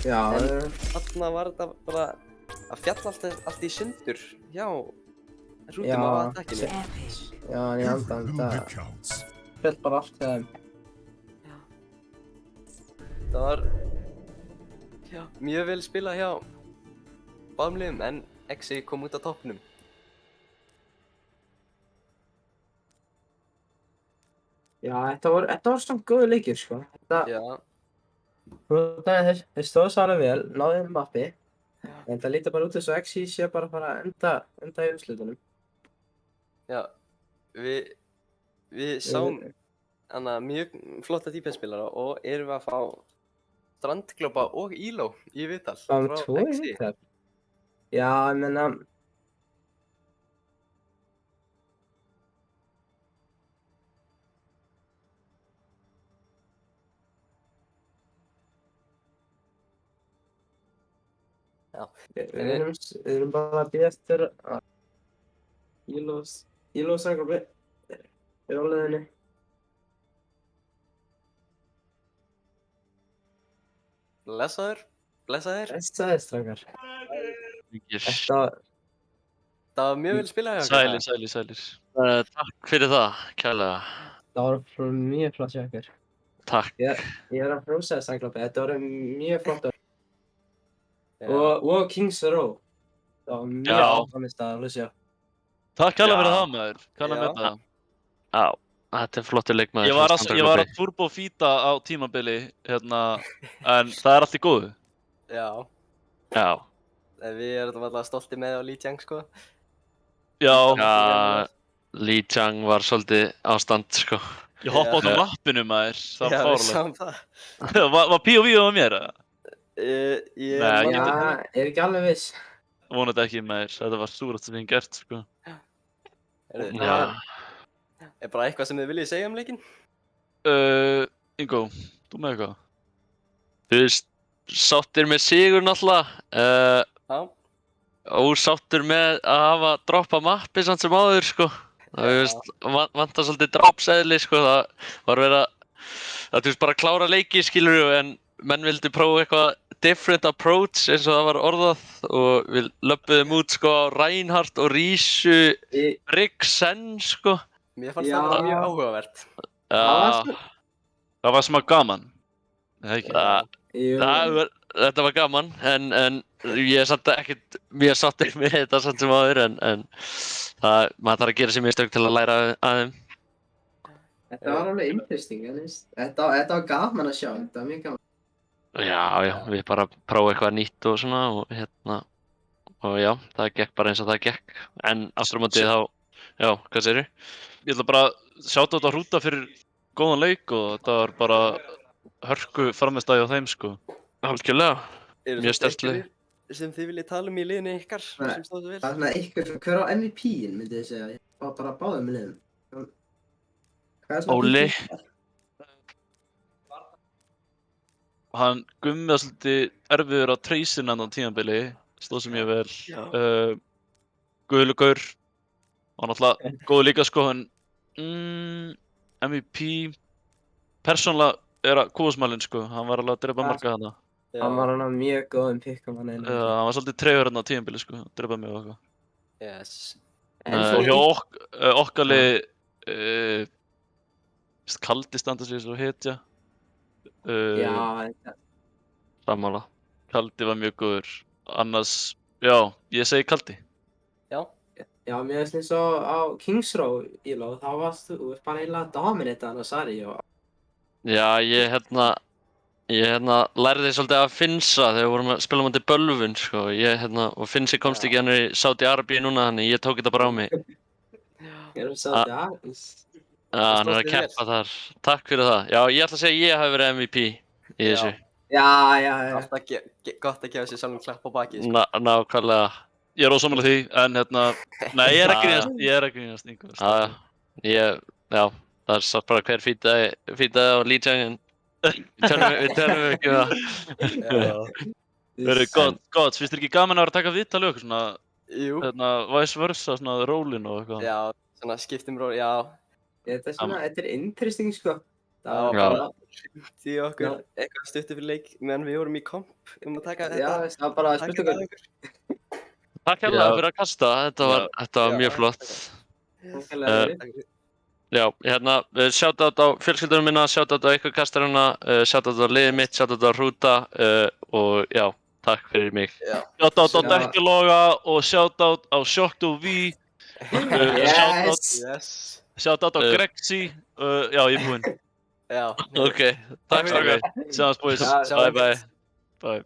Já,
En þarna var þetta bara að fjalla allt í sundur hjá rútum á attackinu.
Epic.
já, en ég andan þetta... Fjall bara allt þegar...
Það var mjög vel spilað hjá báðum liðum en XI kom út á toppnum.
Já, þetta var svona góður leikir, sko.
Já,
Þeir stóðu svo alveg vel, náðu inn mappi. En það lítur bara út þess að XI sé bara að fara að enda í úrslitunum.
já, við sáum mjög flotta defense-spilara og erum við að fá Strandglópa og Elo í viðtal
Fáum
frá
2 í
XI.
viðtal. Já, ég meina...
Já.
Við erum bara að bíða eftir að Elo Strandglópi er á leiðinni.
Blessaður.
Blessaði, strákar.
Það var mjög vel spilað hjá okkur.
Sælir. Takk fyrir það, kærlega.
Það var mjög flott hjá ykkur.
Takk.
Ég er að hrósa þess Strandglópi, þetta voru mjög flott.
Já.
Og Kings Row. Það var mjög áframist að hlusta.
Takk kærlega fyrir
Já.
það, maður. Kann að
Já.
metta það. Já, þetta er flottur leikmaður.
Ég var að turbofíta á tímabili, en það er allt í góðu.
Já,
Já.
en við erum alltaf stolti með á Lee Chang, sko.
Já,
Já, Lee Chang var svolítið ástand, sko.
ég hoppa át á lappinu, maður. Það
Já,
var
við
fárlega.
sáum það.
Var POV á mér, eða?
Ég
Nei,
Já, er ekki alveg viss.
Vonandi ekki, maður. Þetta var súrast sem við hefum gert, sko.
Já.
Er bara eitthvað sem þið viljið segja um leikinn?
Ingo, þú með eitthvað?
Þú veist, sáttir með sigur náttúrulega.
Já.
Ósáttur með að hafa droppa mappi samt sem áður, sko. Það veist, vantar svolítið droppseðli, sko. Það var verið að, þú veist, bara klára leiki, skilurðu, en menn vildi prófa eitthvað different approach eins og það var orðað og við löbbuðum út, sko, á Reinhardt og Rísu, Riksen, sko.
Mér fannst
Já.
það bara mjög áhugavert.
Það var smá gaman. Eða ekki?
Þetta var gaman, en ég er samt ekkert mjög sáttur með þetta samt sem áður, en maður þarf að gera sér mistök til að læra að þeim.
Þetta var alveg interesting, þetta var gaman að sjá, þetta var mjög gaman.
Já, við bara prófum eitthvað nýtt og svona og já, það gekk bara eins og það gekk. En aftur á móti þá, já, hvað segirðu?
ég ætla bara að sjáta þetta Hrúta fyrir góðan leik og þetta var bara hörku framistæði á þeim, sko.
Algjörlega. Mjög sterkt lið.
Sem þið viljið tala í liðinu ykkar, sem stóðu vel?
Það svona eitthvað, hver á MVP-in myndið þið segja? Ég var bara báðum með liðum. Hvað svona
Óli.
Hann Gummi var svolítið erfiður á Traceinn á tímabili, stóð sem ég vel. Guðlugaur var náttúrulega góður líka, sko, en MVP persónulega er að kúasmælinn, sko, hann var alveg að drepa marga hana.
Hann var hann mjög góðum pikkum hann einu.
Hann var svolítið tregur hérna á tímabili, sko, drepa mig og eitthvað.
Yes.
Og hjá okkar lið, Kaldi standa sig svo hetja.
Já,
Sammála.
Kaldi var mjög góður. Annars, já, ég segi Kaldi.
Já, mér finnst eins og á Kings Row íló, þá varst þú bara eiginlega að dominita hann á Sari og...
Já, ég lærði svolítið að Finnsa þegar við vorum að spila mútið Bölvun, sko. Og Finnsi komst ekki hann í Saudi Arabíu núna, þannig ég tók þetta bara á mig.
Erum við Saudi Arabíu?
Já, hann er að keppa þar. Takk fyrir það. Já, ég ætla að segja að ég hafi verið MVP í þessu.
Já.
Alltaf gott að gefa sér sjálfum klapp á bakið, sko.
Nákvæmlega.
Ég er ósammála því, en nei, ég er að grínast, Ingvar.
Já, það er satt bara hver fýtaði á Lee Chang, en við tölum ekki um það.
Verið gott, finnst þér ekki gaman að vera að taka viðtal og eitthvað svona,
Jú.
vice versa, svona rólinn og eitthvað?
Já, svona skiptum ról, já.
Þetta er svona, þetta er interesting, sko.
Það var bara hringt í okkur eitthvað stuttu fyrir leik meðan við vorum í komp að taka þetta.
Já, það var bara spurningur.
Takk hérlega fyrir að kasta, þetta var mjög flott. Já, shoutout á fjölskyldunum minna, shoutout á ykkur kastarana, shoutout á liðið mitt, shoutout á Hrúta og já, takk fyrir mig.
Shoutout á Dekkiloga og shoutout á Shock2V, shoutout á Grexi, já, ég er búinn.
Já.
Ok, takk strákar.
Sjáumst boys, bye.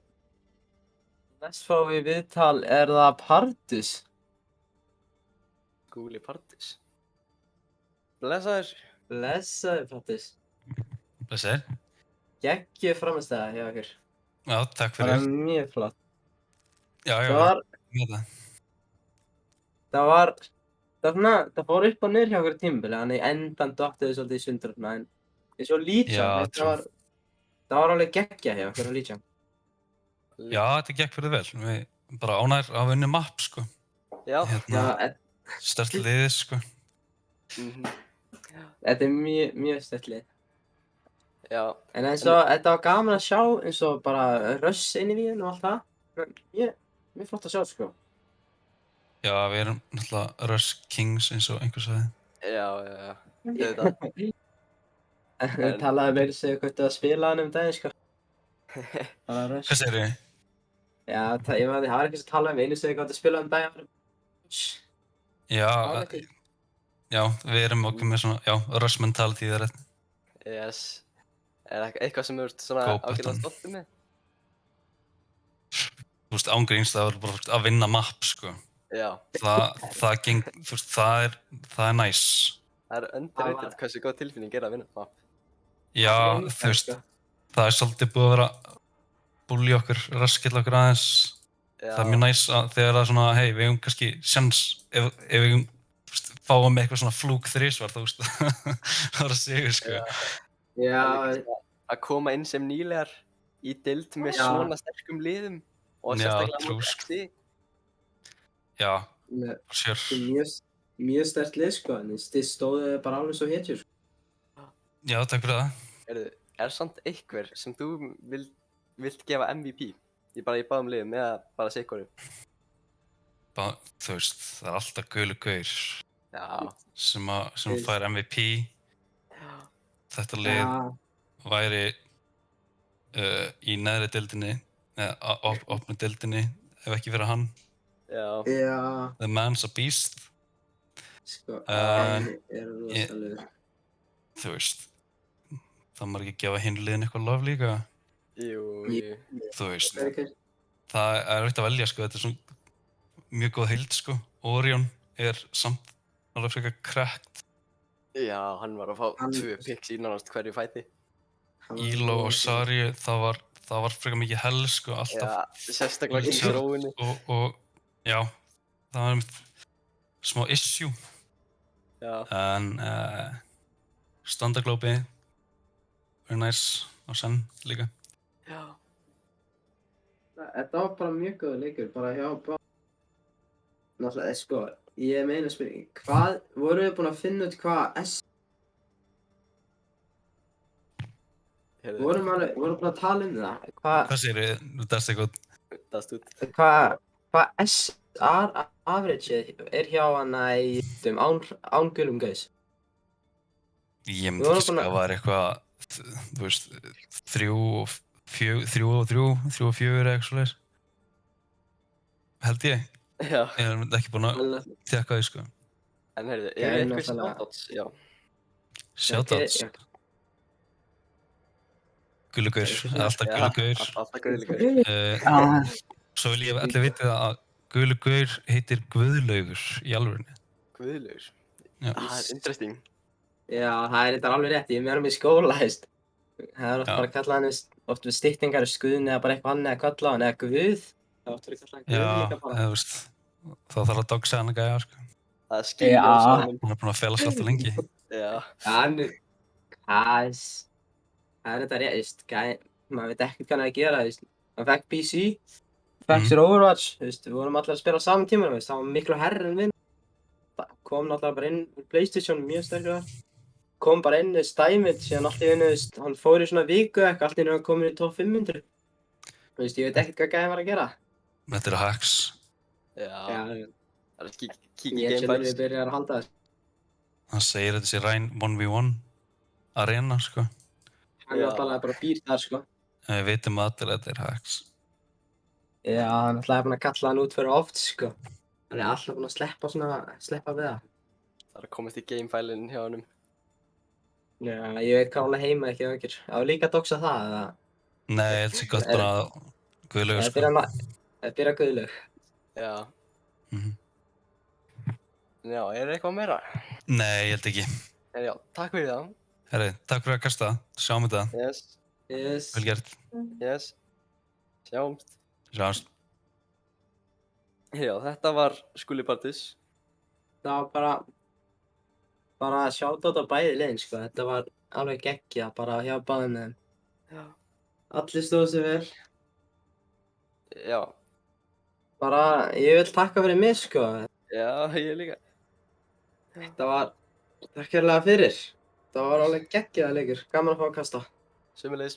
Næst fáum við viðtal, er það Pardus?
Skúli Pardus. Blessaður.
Blessaður Pardus.
Blessaður.
Geggjuð framistæða hjá okkur.
Já, takk fyrir.
Það var mjög flott.
Já,
það fór upp og niður hjá okkur tímabili, þannig endan dottuðu svolítið í sundur, en eins og Lítsján, það var alveg geggjað hjá okkur á Lítsján.
Já, þetta gekk fyrir vel. Við bara ánægir að vinna mapp, sko.
Já.
Sterkt liðið, sko.
Þetta er mjög sterkt lið.
Já.
En eins og þetta var gaman að sjá, eins og bara Russ inn í víðinu og allt það. Mjög flott að sjá, sko.
Já, við erum náttúrulega Russ Kings eins og einhver sagði.
Já. Þetta.
Við talaðum meira sig hvort að spila hann daginn, sko.
Hvað segir þið?
Já, það var eitthvað sem talaði einu sem hvort að spila daginn.
Já, við erum okkur með svona, Russ mentality það rétt.
Yes. Er eitthvað sem þú ert svona ágætlega stoltur með?
Þú veist, ángríns, það var bara að vinna mapp, sko.
Já.
Það geng, þú veist, það er næs.
Það er underrated hversu góð tilfinning að vinna mapp.
Já, þú veist, það er svolítið búið að vera búlli okkur, raskilla okkur aðeins. Það er mjög næs að þegar það er svona, hei, við hefum kannski sjans, ef við fáum eitthvað svona flúk þrisvar, þú veist, það var að sigur, sko.
Já.
Að koma inn sem nýlegar í deild með svona sterkum liðum og sérstaklega mútið FC.
Já, sure.
Mjög sterkt lið, sko, en þið stóðu bara alveg svo hetjur, sko.
Já, takk fyrir það.
Er samt einhver sem þú vilt gefa MVP? Í báðum liðum eða bara Sigurðu?
Þú veist, það er alltaf Gulu Gaur sem fær MVP. Þetta lið væri í neðri deildinni, eða opnu deildinni, ef ekki fyrir hann.
Já.
The man's a beast.
Sko, hann er rosalega.
Þú veist, það má ekki gefa hinn liðin eitthvað lof líka.
Jú.
Þú veist, það er auðvitað að velja, sko, þetta er svona mjög góð heild, sko. Orion er samt alveg frekar krekt.
Já, hann var að fá 2 picks í nánast hverju fæti.
Elo og Sari, það var frekar mikið hell, sko, alltaf.
Já, sérstaklega King Thróinni.
Og, já, það var smá issue.
Já.
En Strandaglópi er nice á senn líka.
Já.
Þetta var bara mjög góður leikur, bara hjá náttúrulega, sko, ég meina spurning, hvað, voru við búin að finna út hvað vorum búin að tala um það,
Hvað segirðu? Dast eitthvað?
Dast út.
Hvað SR average er hjá hana í án gulum gauðs?
Ég myndi ekki sko að það var eitthvað, þú veist, 3 og 4 eitthvað svoleiðis. Held ég.
Já.
Ég er ekki búinn að tekka því, sko.
En heyrðu, er eitthvað shoutouts? Já.
Shoutouts? Gullugaur, alltaf Gullugaur.
Alltaf Gullugaur.
Svo vil ég allir vita að Gullugaur heitir Guðlaugur í alvörunni.
Guðlaugur?
Já.
Það er interesting.
Já, það er þetta alveg rétt, ég er með hann í skóla, veist. Það er oft bara að kalla hann, oft við styttingar, Skuðn eða bara eitthvað annað að kalla hann, eða Guð. Það er oft verið að kalla hann Guð líka bara.
Já, þú veist, þá þarf að doxa hann að gæja, sko.
Það er skilur á sannum.
Hún er búinn að fela sig alltaf lengi.
Já. Það er þetta rétt, veist, maður veit ekkert hvað hann er að gera, veist. Hann fekk PC, fekk sér Overwatch, veist, við vorum allir að spila á saman tíma, veist, það var miklu herri en við. Kom náttúrulega bara inn úr PlayStation, mjög sterkur. Kom bara inn, stæmið, síðan allt í einu, veist, hann fór í svona viku eitthvað, allt í einu hann komin í top 500. Veist, ég veit ekkert hvað gæði var að gera.
Þetta eru hacks.
Já. Það er að kíkja í
Ég
Game Files.
við byrjar að halda þess.
Hann segir þetta sé reyn 1v1 arena, sko.
Hann náttúrulega bara býr þar, sko.
En við vitum allir að þetta er hacks.
Já, hann náttúrulega búinn að kalla hann út fyrir oft, sko. Hann er alltaf búinn að sleppa við það.
Það er að komast í Game File-in hjá honum.
Já, ég veit hvað hann heima ekki á Það var líka að doxa það, eða?
Nei, ég held sér gott bara Guðlaugur, sko.
Það byrja Guðlaug.
Já. Já, er eitthvað meira?
Nei, ég held ekki.
Já, takk fyrir það.
Herri, takk fyrir að kasta. Sjáum þetta.
Yes.
Vel gert.
Yes. Sjáumst.
Sjáumst.
Já, þetta var Skúli Partis.
Það var bara shoutout á bæði liðin, sko. Þetta var alveg geggjað, bara hjá báðum þeim.
Já.
Allir stóðu sig vel.
Já.
Bara, ég vil takka fyrir mig, sko.
Já, ég líka.
Takk hérlega fyrir. Það var alveg geggjaður leikur. Gaman að fá að kasta.
Sömuleiðis.